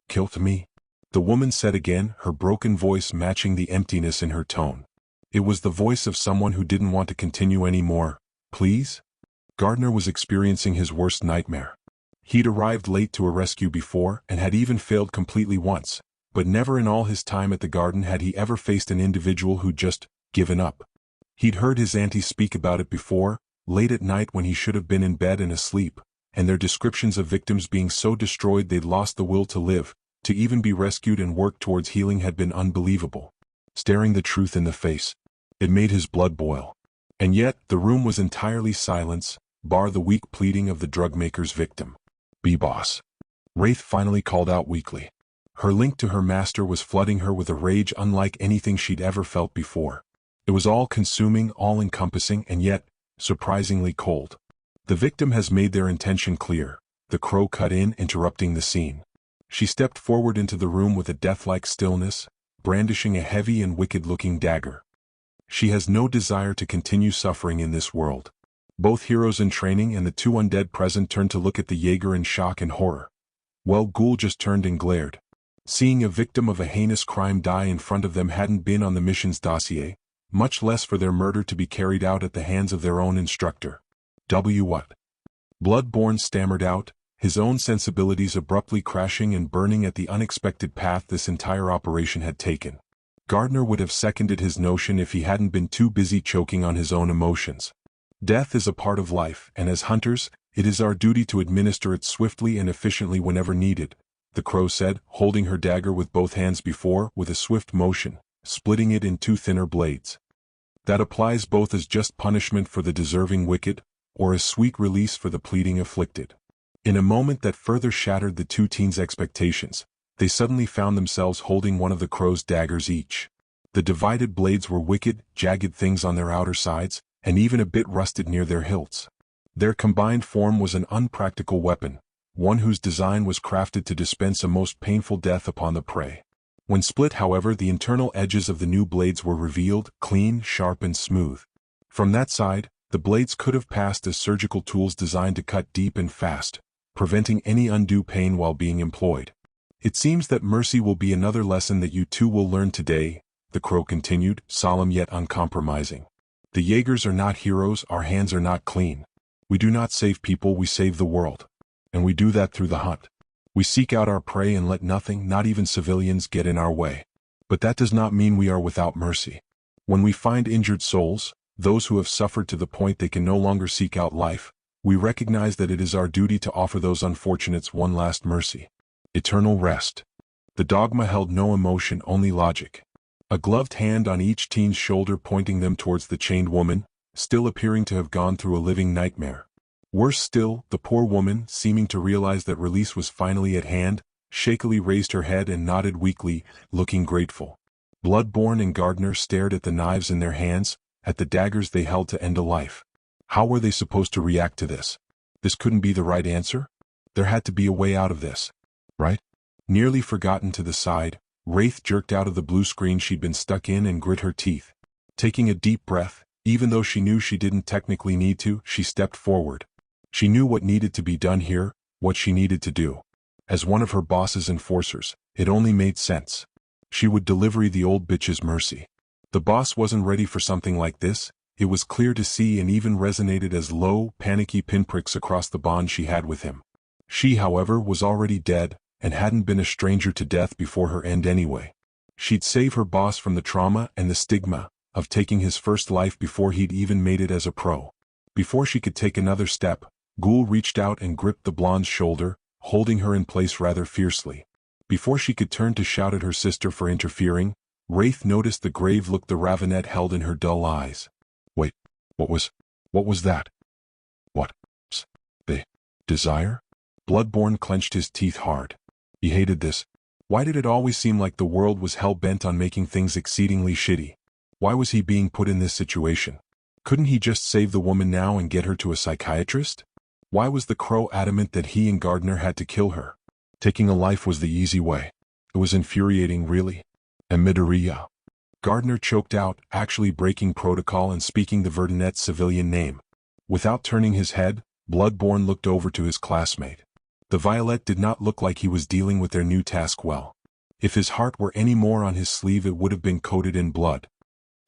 killed me. The woman said again, her broken voice matching the emptiness in her tone. It was the voice of someone who didn't want to continue anymore. Please? Gardner was experiencing his worst nightmare. He'd arrived late to a rescue before and had even failed completely once, but never in all his time at the garden had he ever faced an individual who'd just given up. He'd heard his auntie speak about it before, late at night when he should have been in bed and asleep, and their descriptions of victims being so destroyed they'd lost the will to live, to even be rescued and work towards healing had been unbelievable. Staring the truth in the face, it made his blood boil. And yet, the room was entirely silence, bar the weak pleading of the drug-maker's victim. "Be boss." Wraith finally called out weakly. Her link to her master was flooding her with a rage unlike anything she'd ever felt before. It was all-consuming, all-encompassing, and yet, surprisingly cold. "The victim has made their intention clear," the crow cut in, interrupting the scene. She stepped forward into the room with a death-like stillness, brandishing a heavy and wicked-looking dagger. "She has no desire to continue suffering in this world." Both heroes in training and the two undead present turned to look at the Jaeger in shock and horror. Well, Ghoul just turned and glared. Seeing a victim of a heinous crime die in front of them hadn't been on the mission's dossier, much less for their murder to be carried out at the hands of their own instructor. What? Bloodborne stammered out, his own sensibilities abruptly crashing and burning at the unexpected path this entire operation had taken. Gardner would have seconded his notion if he hadn't been too busy choking on his own emotions. Death is a part of life, and as hunters, it is our duty to administer it swiftly and efficiently whenever needed, the crow said, holding her dagger with both hands before, with a swift motion, splitting it in two thinner blades. "That applies both as just punishment for the deserving wicked, or as sweet release for the pleading afflicted." In a moment that further shattered the two teens' expectations, they suddenly found themselves holding one of the crow's daggers each. The divided blades were wicked, jagged things on their outer sides, and even a bit rusted near their hilts. Their combined form was an unpractical weapon, one whose design was crafted to dispense a most painful death upon the prey. When split, however, the internal edges of the new blades were revealed, clean, sharp, and smooth. From that side, the blades could have passed as surgical tools designed to cut deep and fast, preventing any undue pain while being employed. "It seems that mercy will be another lesson that you two will learn today," the crow continued, solemn yet uncompromising. "The Jaegers are not heroes, our hands are not clean. We do not save people, we save the world. And we do that through the hunt. We seek out our prey and let nothing, not even civilians, get in our way. But that does not mean we are without mercy. When we find injured souls, those who have suffered to the point they can no longer seek out life, we recognize that it is our duty to offer those unfortunates one last mercy. Eternal rest." The dogma held no emotion, only logic. A gloved hand on each teen's shoulder pointing them towards the chained woman, still appearing to have gone through a living nightmare. Worse still, the poor woman, seeming to realize that release was finally at hand, shakily raised her head and nodded weakly, looking grateful. Bloodborne and Gardner stared at the knives in their hands, at the daggers they held to end a life. How were they supposed to react to this? This couldn't be the right answer? There had to be a way out of this, right? Nearly forgotten to the side, Wraith jerked out of the blue screen she'd been stuck in and grit her teeth. Taking a deep breath, even though she knew she didn't technically need to, she stepped forward. She knew what needed to be done here, what she needed to do. As one of her boss's enforcers, it only made sense. She would deliver the old bitch's mercy. The boss wasn't ready for something like this, it was clear to see, and even resonated as low, panicky pinpricks across the bond she had with him. She, however, was already dead, and hadn't been a stranger to death before her end anyway. She'd save her boss from the trauma and the stigma of taking his first life before he'd even made it as a pro. Before she could take another step, Ghoul reached out and gripped the blonde's shoulder, holding her in place rather fiercely. Before she could turn to shout at her sister for interfering, Wraith noticed the grave look the Ravenet held in her dull eyes. Wait, what was that? What? The desire? Bloodborne clenched his teeth hard. He hated this. Why did it always seem like the world was hell-bent on making things exceedingly shitty? Why was he being put in this situation? Couldn't he just save the woman now and get her to a psychiatrist? Why was the crow adamant that he and Gardner had to kill her? Taking a life was the easy way. It was infuriating, really. Emidaria. Gardner choked out, actually breaking protocol and speaking the Verdunet's civilian name. Without turning his head, Bloodborne looked over to his classmate. The Violet did not look like he was dealing with their new task well. If his heart were any more on his sleeve it would have been coated in blood.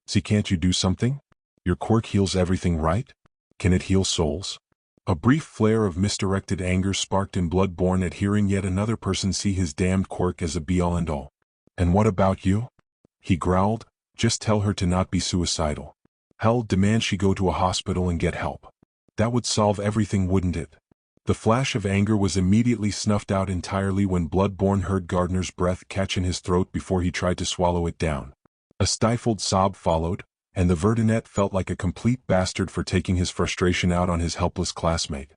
See, can't you do something? Your quirk heals everything, right? Can it heal souls? A brief flare of misdirected anger sparked in Bloodborne at hearing yet another person see his damned quirk as a be-all and all. And what about you? He growled. Just tell her to not be suicidal. Hell, demand she go to a hospital and get help. That would solve everything, wouldn't it? The flash of anger was immediately snuffed out entirely when Bloodborne heard Gardner's breath catch in his throat before he tried to swallow it down. A stifled sob followed, and the Verdinet felt like a complete bastard for taking his frustration out on his helpless classmate.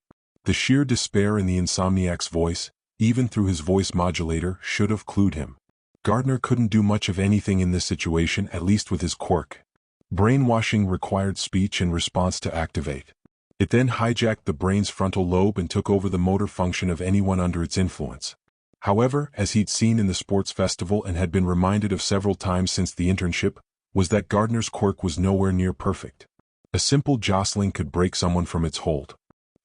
The sheer despair in the insomniac's voice, even through his voice modulator, should have clued him. Gardner couldn't do much of anything in this situation, at least with his quirk. Brainwashing required speech and response to activate. It then hijacked the brain's frontal lobe and took over the motor function of anyone under its influence. However, as he'd seen in the sports festival and had been reminded of several times since the internship, was that Gardner's quirk was nowhere near perfect. A simple jostling could break someone from its hold.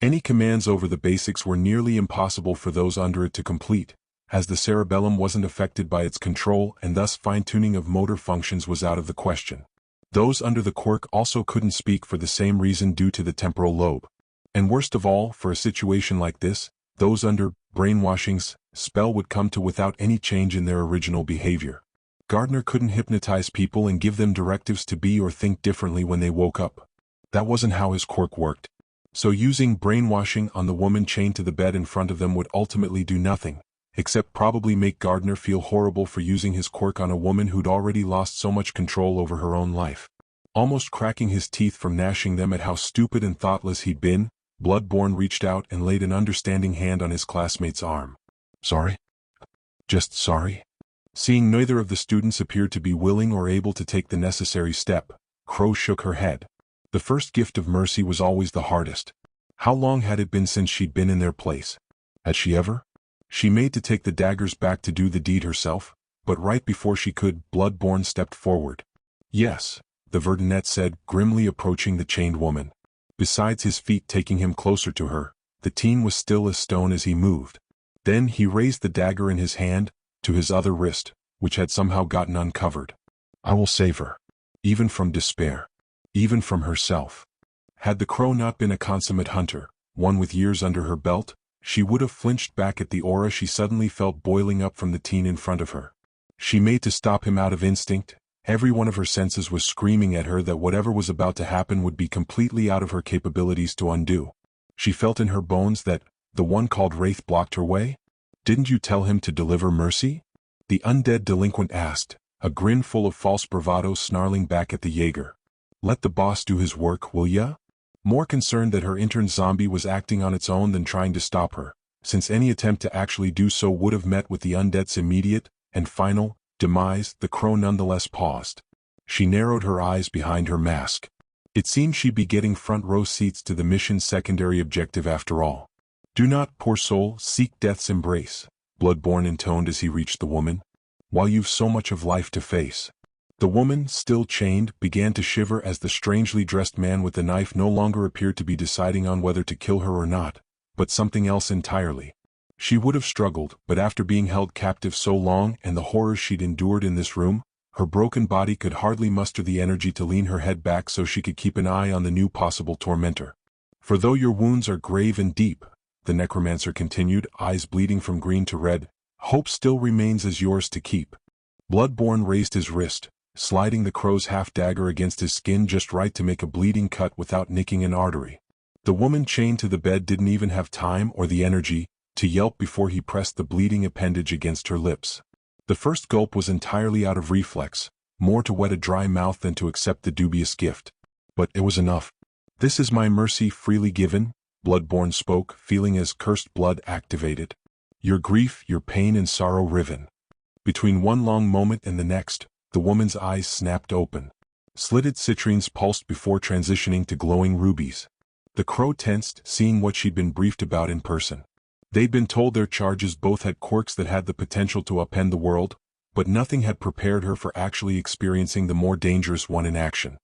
Any commands over the basics were nearly impossible for those under it to complete, as the cerebellum wasn't affected by its control and thus fine-tuning of motor functions was out of the question. Those under the quirk also couldn't speak for the same reason due to the temporal lobe. And worst of all, for a situation like this, those under brainwashing's spell would come to without any change in their original behavior. Gardner couldn't hypnotize people and give them directives to be or think differently when they woke up. That wasn't how his quirk worked. So using brainwashing on the woman chained to the bed in front of them would ultimately do nothing, except probably make Gardner feel horrible for using his quirk on a woman who'd already lost so much control over her own life. Almost cracking his teeth from gnashing them at how stupid and thoughtless he'd been, Bloodborne reached out and laid an understanding hand on his classmate's arm. Sorry? Just sorry? Seeing neither of the students appeared to be willing or able to take the necessary step, Crow shook her head. The first gift of mercy was always the hardest. How long had it been since she'd been in their place? Had she ever? She made to take the daggers back to do the deed herself, but right before she could, Bloodborne stepped forward. Yes, the Verdinet said, grimly approaching the chained woman. Besides his feet taking him closer to her, the teen was still as stone as he moved. Then he raised the dagger in his hand, to his other wrist, which had somehow gotten uncovered. I will save her. Even from despair. Even from herself. Had the crow not been a consummate hunter, one with years under her belt, she would have flinched back at the aura she suddenly felt boiling up from the teen in front of her. She made to stop him out of instinct. Every one of her senses was screaming at her that whatever was about to happen would be completely out of her capabilities to undo. She felt in her bones that the one called Wraith blocked her way. Didn't you tell him to deliver mercy? The undead delinquent asked, a grin full of false bravado snarling back at the Jaeger. Let the boss do his work, will ya? More concerned that her intern zombie was acting on its own than trying to stop her, since any attempt to actually do so would have met with the undead's immediate and final demise. The crow nonetheless paused. She narrowed her eyes behind her mask. It seemed she'd be getting front row seats to the mission's secondary objective after all. Do not, poor soul, seek death's embrace, Bloodborne intoned as he reached the woman, while you've so much of life to face. The woman, still chained, began to shiver as the strangely dressed man with the knife no longer appeared to be deciding on whether to kill her or not, but something else entirely. She would have struggled, but after being held captive so long and the horrors she'd endured in this room, her broken body could hardly muster the energy to lean her head back so she could keep an eye on the new possible tormentor. For though your wounds are grave and deep, the necromancer continued, eyes bleeding from green to red, hope still remains as yours to keep. Bloodborne raised his wrist, sliding the crow's half-dagger against his skin just right to make a bleeding cut without nicking an artery. The woman chained to the bed didn't even have time or the energy to yelp before he pressed the bleeding appendage against her lips. The first gulp was entirely out of reflex, more to wet a dry mouth than to accept the dubious gift. But it was enough. This is my mercy freely given, Bloodborne spoke, feeling as cursed blood activated. Your grief, your pain and sorrow riven. Between one long moment and the next, the woman's eyes snapped open. Slitted citrines pulsed before transitioning to glowing rubies. The crow tensed, seeing what she'd been briefed about in person. They'd been told their charges both had quirks that had the potential to upend the world, but nothing had prepared her for actually experiencing the more dangerous one in action.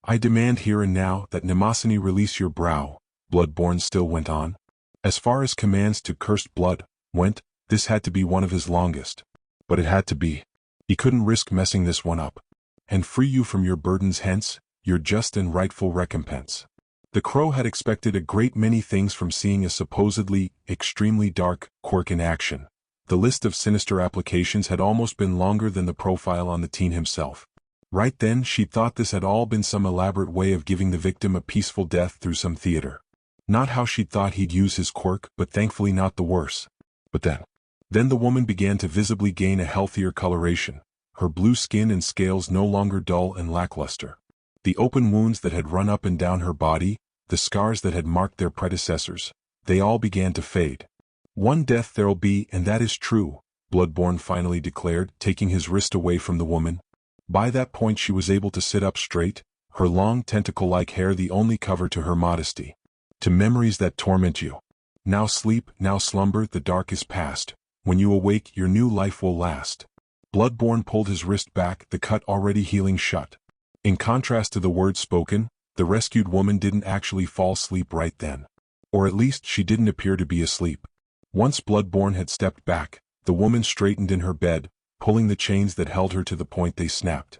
I demand here and now that Mnemosyne release your brow, Bloodborne still went on. As far as commands to cursed blood went, this had to be one of his longest. But it had to be. He couldn't risk messing this one up. And free you from your burdens, hence, your just and rightful recompense. The crow had expected a great many things from seeing a supposedly extremely dark quirk in action. The list of sinister applications had almost been longer than the profile on the teen himself. Right then she thought this had all been some elaborate way of giving the victim a peaceful death through some theater. Not how she'd thought he'd use his quirk, but thankfully not the worse. But then the woman began to visibly gain a healthier coloration, her blue skin and scales no longer dull and lackluster. The open wounds that had run up and down her body, the scars that had marked their predecessors, they all began to fade. One death there'll be, and that is true, Bloodborne finally declared, taking his wrist away from the woman. By that point she was able to sit up straight, her long tentacle-like hair the only cover to her modesty. To memories that torment you. Now sleep, now slumber, the dark is past. When you awake, your new life will last. Bloodborne pulled his wrist back, the cut already healing shut. In contrast to the words spoken, the rescued woman didn't actually fall asleep right then. Or at least she didn't appear to be asleep. Once Bloodborne had stepped back, the woman straightened in her bed, pulling the chains that held her to the point they snapped.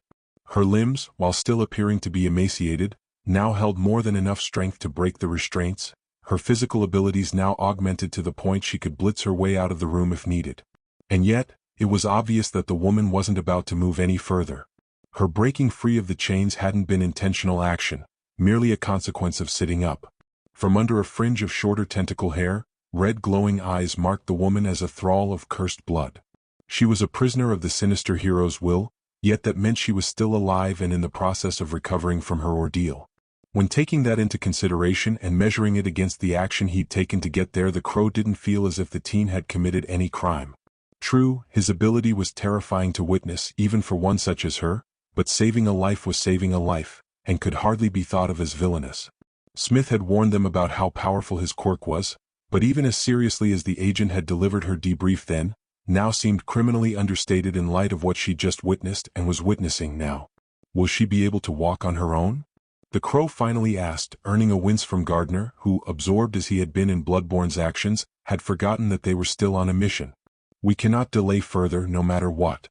Her limbs, while still appearing to be emaciated, now held more than enough strength to break the restraints, her physical abilities now augmented to the point she could blitz her way out of the room if needed. And yet, it was obvious that the woman wasn't about to move any further. Her breaking free of the chains hadn't been intentional action, merely a consequence of sitting up. From under a fringe of shorter tentacle hair, red glowing eyes marked the woman as a thrall of cursed blood. She was a prisoner of the sinister hero's will, yet that meant she was still alive and in the process of recovering from her ordeal. When taking that into consideration and measuring it against the action he'd taken to get there, the crow didn't feel as if the teen had committed any crime. True, his ability was terrifying to witness even for one such as her, but saving a life was saving a life, and could hardly be thought of as villainous. Smith had warned them about how powerful his quirk was, but even as seriously as the agent had delivered her debrief then, now seemed criminally understated in light of what she'd just witnessed and was witnessing now. Will she be able to walk on her own? The crow finally asked, earning a wince from Gardner, who, absorbed as he had been in Bloodborne's actions, had forgotten that they were still on a mission. We cannot delay further, no matter what.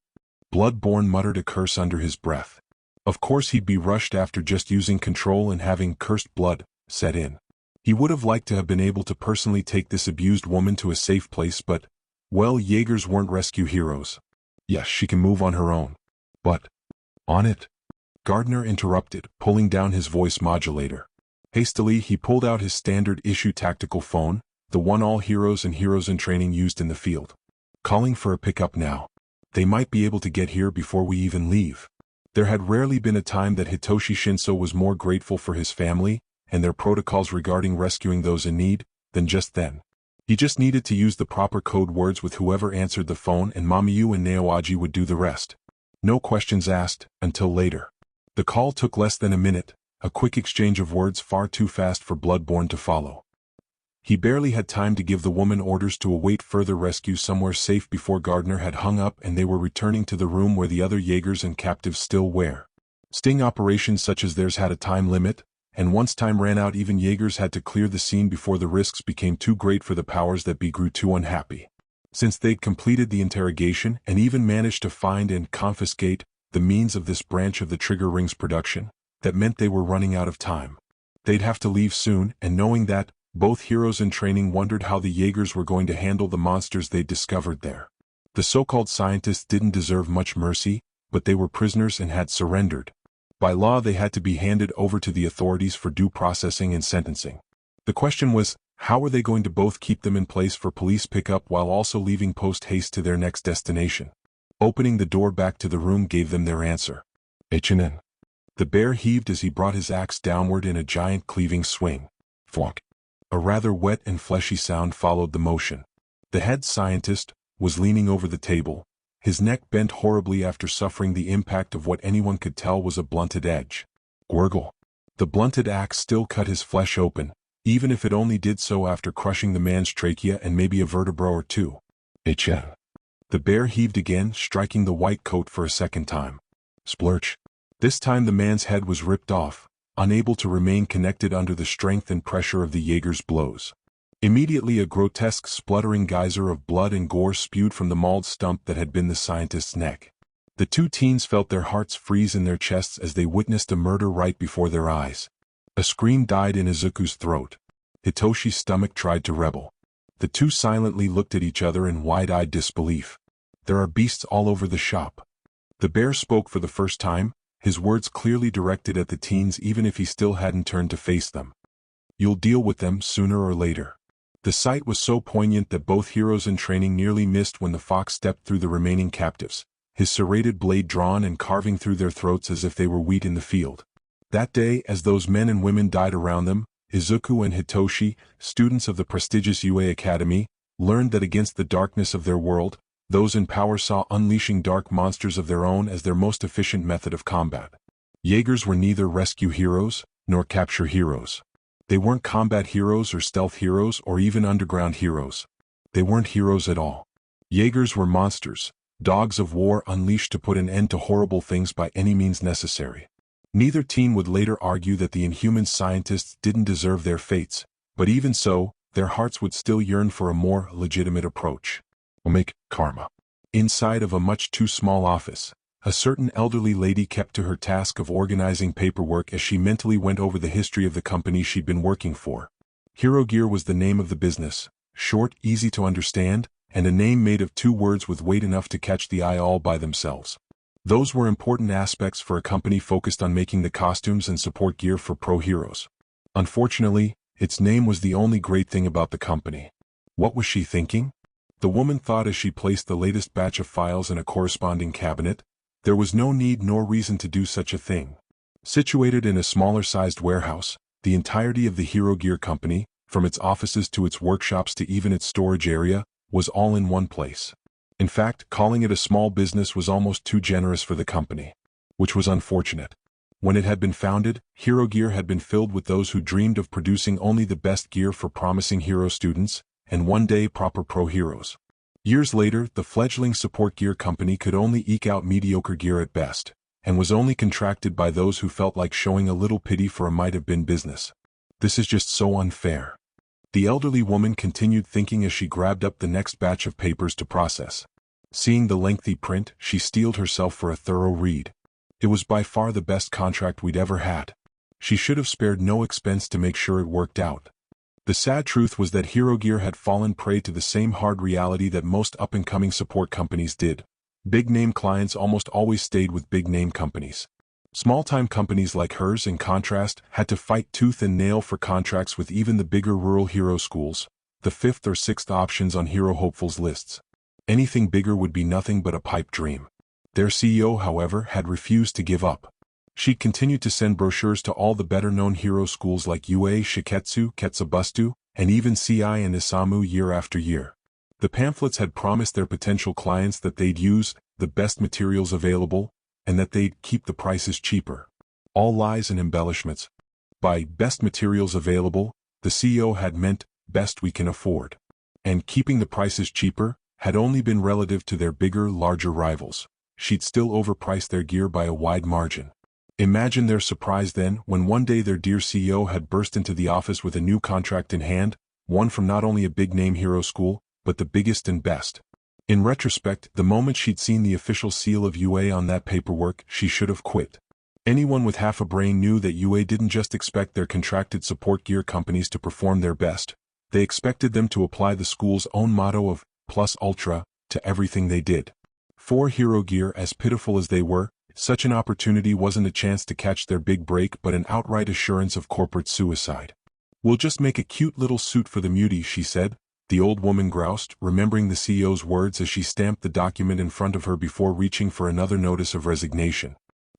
Bloodborne muttered a curse under his breath. Of course he'd be rushed after just using control and having cursed blood set in. He would have liked to have been able to personally take this abused woman to a safe place, but, well, Jaegers weren't rescue heroes. Yes, she can move on her own. But, on it? Gardner interrupted, pulling down his voice modulator. Hastily, he pulled out his standard-issue tactical phone, the one all heroes and heroes in training used in the field. Calling for a pickup now. They might be able to get here before we even leave. There had rarely been a time that Hitoshi Shinso was more grateful for his family and their protocols regarding rescuing those in need than just then. He just needed to use the proper code words with whoever answered the phone, and Mamiyu and Naoaji would do the rest. No questions asked, until later. The call took less than a minute, a quick exchange of words far too fast for Bloodborne to follow. He barely had time to give the woman orders to await further rescue somewhere safe before Gardner had hung up and they were returning to the room where the other Jaegers and captives still were. Sting operations such as theirs had a time limit, and once time ran out even Jaegers had to clear the scene before the risks became too great for the powers that be grew too unhappy. Since they'd completed the interrogation and even managed to find and confiscate the means of this branch of the Trigger Ring's production, that meant they were running out of time. They'd have to leave soon, and knowing that, both heroes in training wondered how the Jaegers were going to handle the monsters they'd discovered there. The so-called scientists didn't deserve much mercy, but they were prisoners and had surrendered. By law they had to be handed over to the authorities for due processing and sentencing. The question was, how were they going to both keep them in place for police pickup while also leaving post-haste to their next destination? Opening the door back to the room gave them their answer. H&N. The bear heaved as he brought his axe downward in a giant cleaving swing. Thwonk. A rather wet and fleshy sound followed the motion. The head scientist was leaning over the table, his neck bent horribly after suffering the impact of what anyone could tell was a blunted edge. Gurgle. The blunted axe still cut his flesh open, even if it only did so after crushing the man's trachea and maybe a vertebra or two. H.N. The bear heaved again, striking the white coat for a second time. Splurch. This time the man's head was ripped off, unable to remain connected under the strength and pressure of the Jaeger's blows. Immediately a grotesque spluttering geyser of blood and gore spewed from the mauled stump that had been the scientist's neck. The two teens felt their hearts freeze in their chests as they witnessed a murder right before their eyes. A scream died in Izuku's throat. Hitoshi's stomach tried to rebel. The two silently looked at each other in wide-eyed disbelief. There are beasts all over the shop. The bear spoke for the first time, his words clearly directed at the teens even if he still hadn't turned to face them. You'll deal with them sooner or later. The sight was so poignant that both heroes in training nearly missed when the fox stepped through the remaining captives, his serrated blade drawn and carving through their throats as if they were wheat in the field. That day, as those men and women died around them, Izuku and Hitoshi, students of the prestigious UA Academy, learned that against the darkness of their world, those in power saw unleashing dark monsters of their own as their most efficient method of combat. Jaegers were neither rescue heroes, nor capture heroes. They weren't combat heroes or stealth heroes or even underground heroes. They weren't heroes at all. Jaegers were monsters, dogs of war unleashed to put an end to horrible things by any means necessary. Neither teen would later argue that the inhuman scientists didn't deserve their fates, but even so, their hearts would still yearn for a more legitimate approach. Make karma. Inside of a much too small office, a certain elderly lady kept to her task of organizing paperwork as she mentally went over the history of the company she'd been working for. Hero Gear was the name of the business, short, easy to understand, and a name made of two words with weight enough to catch the eye all by themselves. Those were important aspects for a company focused on making the costumes and support gear for pro heroes. Unfortunately, its name was the only great thing about the company. What was she thinking? The woman thought as she placed the latest batch of files in a corresponding cabinet. There was no need nor reason to do such a thing. Situated in a smaller-sized warehouse, the entirety of the Hero Gear Company, from its offices to its workshops to even its storage area, was all in one place. In fact, calling it a small business was almost too generous for the company, which was unfortunate. When it had been founded, Hero Gear had been filled with those who dreamed of producing only the best gear for promising hero students, and one day proper pro heroes. Years later, the fledgling support gear company could only eke out mediocre gear at best, and was only contracted by those who felt like showing a little pity for a might-have-been business. This is just so unfair. The elderly woman continued thinking as she grabbed up the next batch of papers to process. Seeing the lengthy print, she steeled herself for a thorough read. It was by far the best contract we'd ever had. She should have spared no expense to make sure it worked out. The sad truth was that Hero Gear had fallen prey to the same hard reality that most up-and-coming support companies did. Big-name clients almost always stayed with big-name companies. Small-time companies like hers, in contrast, had to fight tooth and nail for contracts with even the bigger rural hero schools, the fifth or sixth options on hero hopefuls' lists. Anything bigger would be nothing but a pipe dream. Their CEO, however, had refused to give up. She'd continued to send brochures to all the better-known hero schools like UA, Shiketsu, Ketsubustu, and even CI and Isamu year after year. The pamphlets had promised their potential clients that they'd use the best materials available, and that they'd keep the prices cheaper. All lies and embellishments. By best materials available, the CEO had meant best we can afford. And keeping the prices cheaper had only been relative to their bigger, larger rivals. She'd still overpriced their gear by a wide margin. Imagine their surprise then when one day their dear CEO had burst into the office with a new contract in hand, one from not only a big-name hero school, but the biggest and best. In retrospect, the moment she'd seen the official seal of UA on that paperwork, she should have quit. Anyone with half a brain knew that UA didn't just expect their contracted support gear companies to perform their best. They expected them to apply the school's own motto of plus ultra to everything they did. For Hero Gear, as pitiful as they were, such an opportunity wasn't a chance to catch their big break but an outright assurance of corporate suicide. "We'll just make a cute little suit for the mutie," she said. The old woman groused, remembering the CEO's words as she stamped the document in front of her before reaching for another notice of resignation.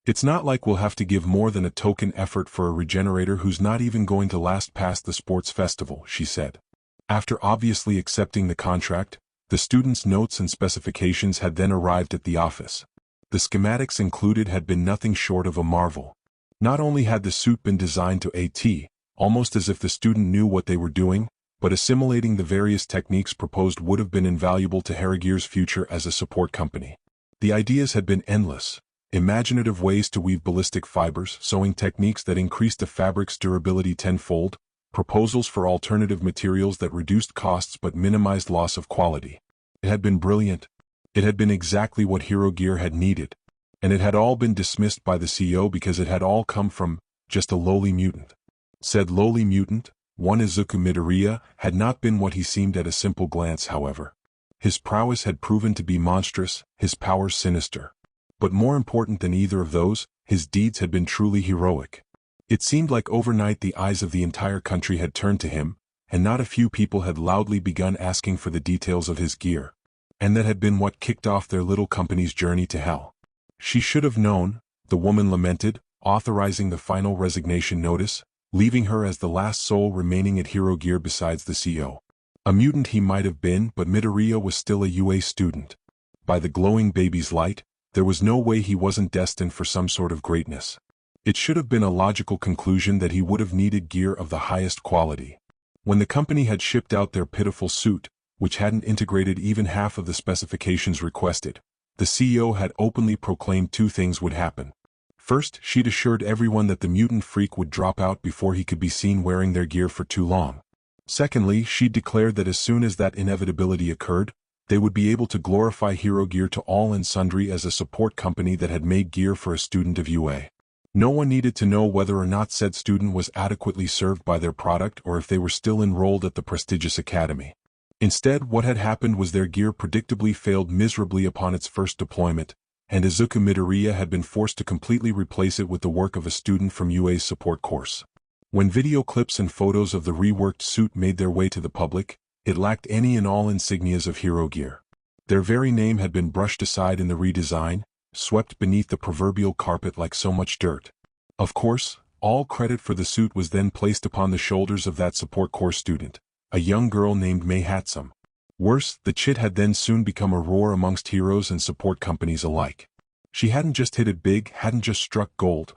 "It's not like we'll have to give more than a token effort for a regenerator who's not even going to last past the sports festival," she said. After obviously accepting the contract, the students' notes and specifications had then arrived at the office. The schematics included had been nothing short of a marvel. Not only had the suit been designed to a T, almost as if the student knew what they were doing, but assimilating the various techniques proposed would have been invaluable to Hero Gear's future as a support company. The ideas had been endless. Imaginative ways to weave ballistic fibers, sewing techniques that increased the fabric's durability tenfold, proposals for alternative materials that reduced costs but minimized loss of quality. It had been brilliant. It had been exactly what Hero Gear had needed. And it had all been dismissed by the CEO because it had all come from just a lowly mutant. Said lowly mutant, one Izuku Midoriya, had not been what he seemed at a simple glance, however. His prowess had proven to be monstrous, his powers sinister. But more important than either of those, his deeds had been truly heroic. It seemed like overnight the eyes of the entire country had turned to him, and not a few people had loudly begun asking for the details of his gear. And that had been what kicked off their little company's journey to hell. She should have known, the woman lamented, authorizing the final resignation notice, leaving her as the last soul remaining at Hero Gear besides the CEO. A mutant he might have been, but Midoriya was still a UA student. By the glowing baby's light, there was no way he wasn't destined for some sort of greatness. It should have been a logical conclusion that he would have needed gear of the highest quality. When the company had shipped out their pitiful suit, which hadn't integrated even half of the specifications requested, the CEO had openly proclaimed two things would happen. First, she'd assured everyone that the mutant freak would drop out before he could be seen wearing their gear for too long. Secondly, she declared that as soon as that inevitability occurred, they would be able to glorify Hero Gear to all and sundry as a support company that had made gear for a student of UA. No one needed to know whether or not said student was adequately served by their product or if they were still enrolled at the prestigious academy. Instead, what had happened was their gear predictably failed miserably upon its first deployment, and Izuku Midoriya had been forced to completely replace it with the work of a student from UA's support course. When video clips and photos of the reworked suit made their way to the public, it lacked any and all insignias of Hero Gear. Their very name had been brushed aside in the redesign, swept beneath the proverbial carpet like so much dirt. Of course, all credit for the suit was then placed upon the shoulders of that support course student, a young girl named Mei Hatsum. Worse, the chit had then soon become a roar amongst heroes and support companies alike. She hadn't just hit it big, hadn't just struck gold.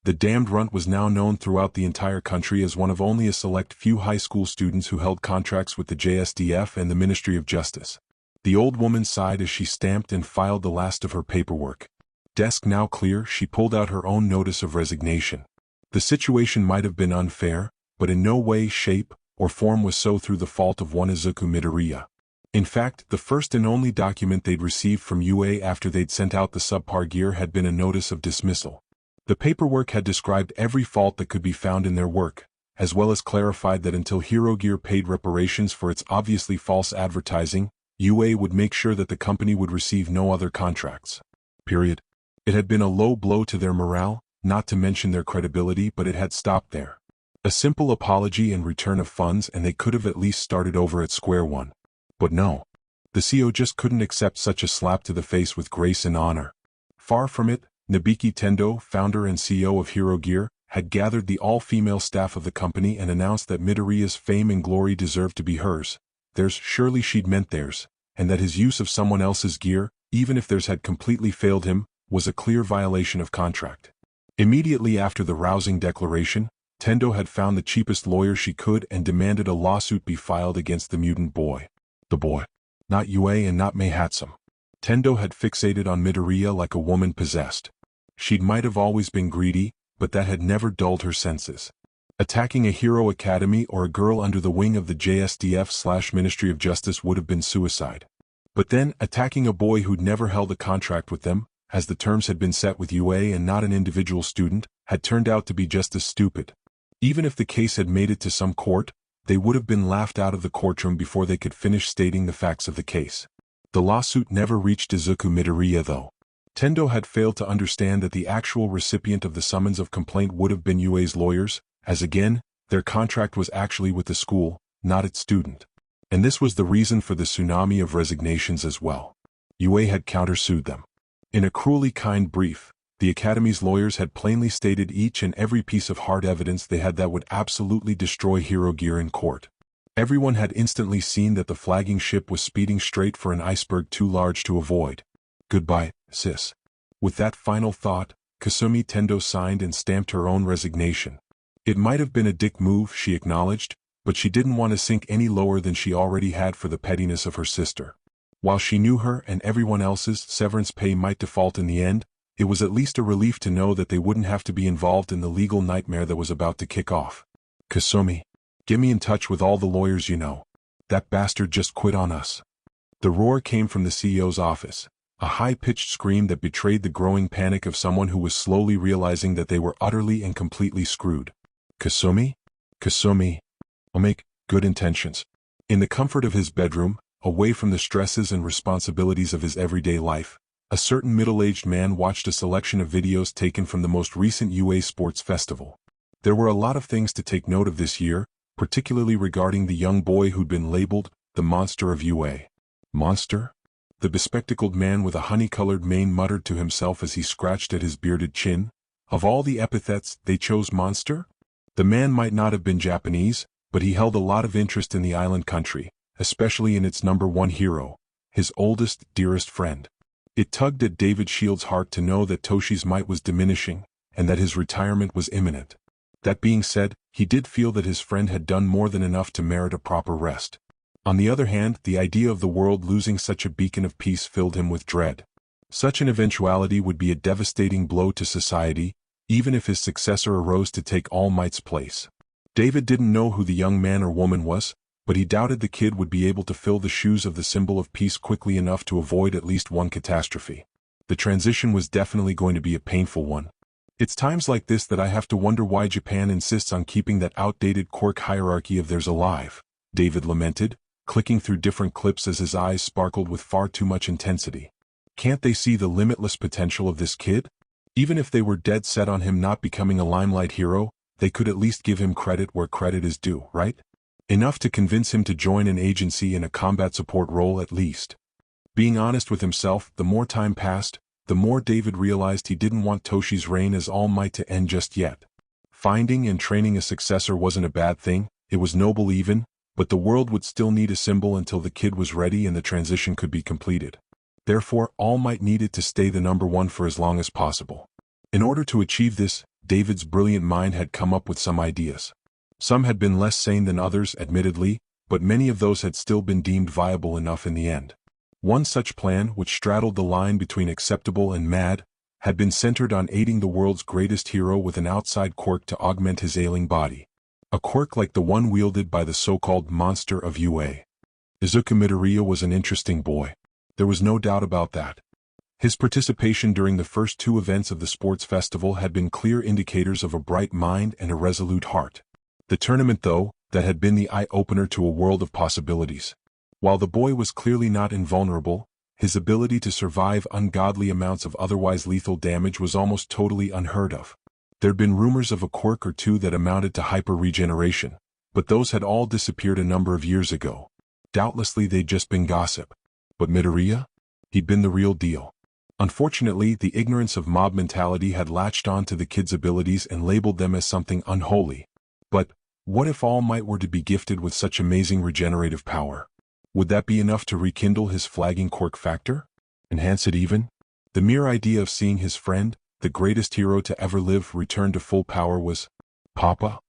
The damned runt was now known throughout the entire country as one of only a select few high school students who held contracts with the JSDF and the Ministry of Justice. The old woman sighed as she stamped and filed the last of her paperwork. Desk now clear, she pulled out her own notice of resignation. The situation might have been unfair, but in no way, shape, or form was so through the fault of one Izuku Midoriya. In fact, the first and only document they'd received from UA after they'd sent out the subpar gear had been a notice of dismissal. The paperwork had described every fault that could be found in their work, as well as clarified that until Hero Gear paid reparations for its obviously false advertising, UA would make sure that the company would receive no other contracts. Period. It had been a low blow to their morale, not to mention their credibility, but it had stopped there. A simple apology and return of funds and they could have at least started over at square one. But no. The CEO just couldn't accept such a slap to the face with grace and honor. Far from it, Nobiki Tendo, founder and CEO of Hero Gear, had gathered the all-female staff of the company and announced that Midoriya's fame and glory deserved to be hers. Theirs, surely she'd meant theirs, and that his use of someone else's gear, even if theirs had completely failed him, was a clear violation of contract. Immediately after the rousing declaration, Tendo had found the cheapest lawyer she could and demanded a lawsuit be filed against the mutant boy. The boy. Not UA and not Mei Hatsum. Tendo had fixated on Midoriya like a woman possessed. She might have always been greedy, but that had never dulled her senses. Attacking a hero academy or a girl under the wing of the JSDF/Ministry of Justice would have been suicide. But then, attacking a boy who'd never held a contract with them, as the terms had been set with UA and not an individual student, had turned out to be just as stupid. Even if the case had made it to some court, they would have been laughed out of the courtroom before they could finish stating the facts of the case. The lawsuit never reached Izuku Midoriya though. Tendo had failed to understand that the actual recipient of the summons of complaint would have been UA's lawyers, as again, their contract was actually with the school, not its student. And this was the reason for the tsunami of resignations as well. UA had countersued them. In a cruelly kind brief, the Academy's lawyers had plainly stated each and every piece of hard evidence they had that would absolutely destroy Hero Gear in court. Everyone had instantly seen that the flagging ship was speeding straight for an iceberg too large to avoid. Goodbye, sis. With that final thought, Kasumi Tendo signed and stamped her own resignation. It might have been a dick move, she acknowledged, but she didn't want to sink any lower than she already had for the pettiness of her sister. While she knew her and everyone else's severance pay might default in the end, it was at least a relief to know that they wouldn't have to be involved in the legal nightmare that was about to kick off. Kasumi. Get me in touch with all the lawyers you know. That bastard just quit on us. The roar came from the CEO's office, a high-pitched scream that betrayed the growing panic of someone who was slowly realizing that they were utterly and completely screwed. Kasumi? Kasumi. I'll make good intentions. In the comfort of his bedroom, away from the stresses and responsibilities of his everyday life, a certain middle-aged man watched a selection of videos taken from the most recent UA Sports Festival. There were a lot of things to take note of this year, particularly regarding the young boy who'd been labeled the monster of UA. Monster? The bespectacled man with a honey-colored mane muttered to himself as he scratched at his bearded chin. Of all the epithets, they chose monster? The man might not have been Japanese, but he held a lot of interest in the island country, especially in its #1 hero, his oldest, dearest friend. It tugged at David Shield's heart to know that Toshi's might was diminishing, and that his retirement was imminent. That being said, he did feel that his friend had done more than enough to merit a proper rest. On the other hand, the idea of the world losing such a beacon of peace filled him with dread. Such an eventuality would be a devastating blow to society, even if his successor arose to take All Might's place. David didn't know who the young man or woman was, but he doubted the kid would be able to fill the shoes of the symbol of peace quickly enough to avoid at least one catastrophe. The transition was definitely going to be a painful one. It's times like this that I have to wonder why Japan insists on keeping that outdated quirk hierarchy of theirs alive, David lamented, clicking through different clips as his eyes sparkled with far too much intensity. Can't they see the limitless potential of this kid? Even if they were dead set on him not becoming a limelight hero, they could at least give him credit where credit is due, right? Enough to convince him to join an agency in a combat support role at least. Being honest with himself, the more time passed, the more David realized he didn't want Toshi's reign as All Might to end just yet. Finding and training a successor wasn't a bad thing, it was noble even, but the world would still need a symbol until the kid was ready and the transition could be completed. Therefore, All Might needed to stay the #1 for as long as possible. In order to achieve this, David's brilliant mind had come up with some ideas. Some had been less sane than others, admittedly, but many of those had still been deemed viable enough in the end. One such plan, which straddled the line between acceptable and mad, had been centered on aiding the world's greatest hero with an outside quirk to augment his ailing body. A quirk like the one wielded by the so-called monster of UA. Izuku Midoriya was an interesting boy. There was no doubt about that. His participation during the first 2 events of the sports festival had been clear indicators of a bright mind and a resolute heart. The tournament, though, that had been the eye-opener to a world of possibilities. While the boy was clearly not invulnerable, his ability to survive ungodly amounts of otherwise lethal damage was almost totally unheard of. There'd been rumors of a quirk or two that amounted to hyper-regeneration, but those had all disappeared a number of years ago. Doubtlessly they'd just been gossip. But Midoriya? He'd been the real deal. Unfortunately, the ignorance of mob mentality had latched on to the kid's abilities and labeled them as something unholy. But what if All Might were to be gifted with such amazing regenerative power? Would that be enough to rekindle his flagging quirk factor? Enhance it even? The mere idea of seeing his friend, the greatest hero to ever live, return to full power was... Papa?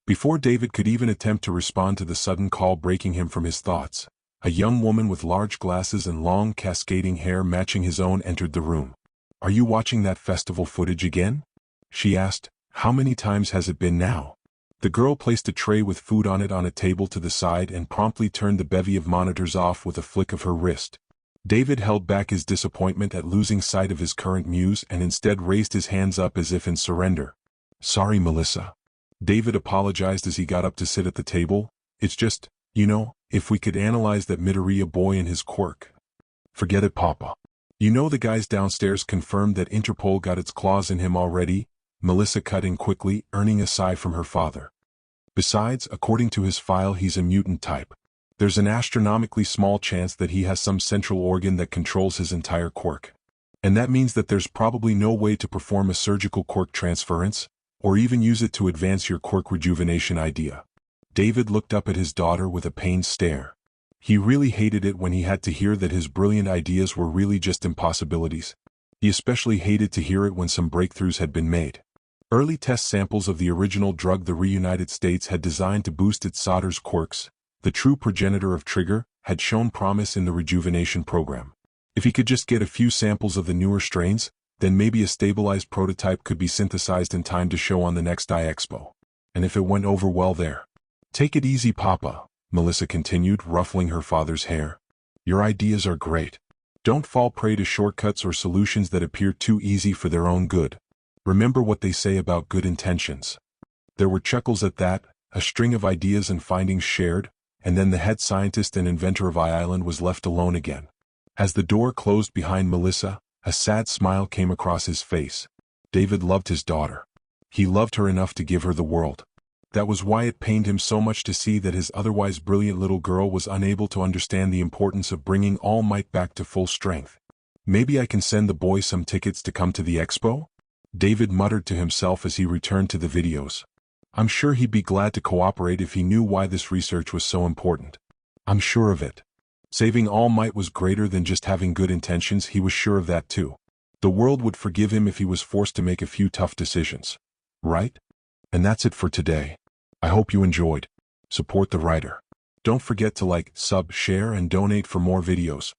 Before David could even attempt to respond to the sudden call breaking him from his thoughts, a young woman with large glasses and long cascading hair matching his own entered the room. "Are you watching that festival footage again?" she asked. "How many times has it been now?" The girl placed a tray with food on it on a table to the side and promptly turned the bevy of monitors off with a flick of her wrist. David held back his disappointment at losing sight of his current muse and instead raised his hands up as if in surrender. "Sorry, Melissa." David apologized as he got up to sit at the table. "It's just, if we could analyze that Midoriya boy and his quirk." "Forget it, Papa. The guys downstairs confirmed that Interpol got its claws in him already," Melissa cut in quickly, earning a sigh from her father. "Besides, according to his file, he's a mutant type. There's an astronomically small chance that he has some central organ that controls his entire quirk. And that means that there's probably no way to perform a surgical quirk transference, or even use it to advance your quirk rejuvenation idea." David looked up at his daughter with a pained stare. He really hated it when he had to hear that his brilliant ideas were really just impossibilities. He especially hated to hear it when some breakthroughs had been made. Early test samples of the original drug the Reunited States had designed to boost its Sodder's quirks, the true progenitor of Trigger, had shown promise in the rejuvenation program. If he could just get a few samples of the newer strains, then maybe a stabilized prototype could be synthesized in time to show on the next Expo. And if it went over well there, Take it easy, Papa, Melissa continued, ruffling her father's hair. Your ideas are great. Don't fall prey to shortcuts or solutions that appear too easy for their own good. Remember what they say about good intentions. There were chuckles at that, a string of ideas and findings shared, and then the head scientist and inventor of I-Island was left alone again. As the door closed behind Melissa, a sad smile came across his face. David loved his daughter. He loved her enough to give her the world. That was why it pained him so much to see that his otherwise brilliant little girl was unable to understand the importance of bringing All Might back to full strength. Maybe I can send the boy some tickets to come to the expo? David muttered to himself as he returned to the videos. I'm sure he'd be glad to cooperate if he knew why this research was so important. I'm sure of it. Saving All Might was greater than just having good intentions, he was sure of that too. The world would forgive him if he was forced to make a few tough decisions. Right? And that's it for today. I hope you enjoyed. Support the writer. Don't forget to like, sub, share, and donate for more videos.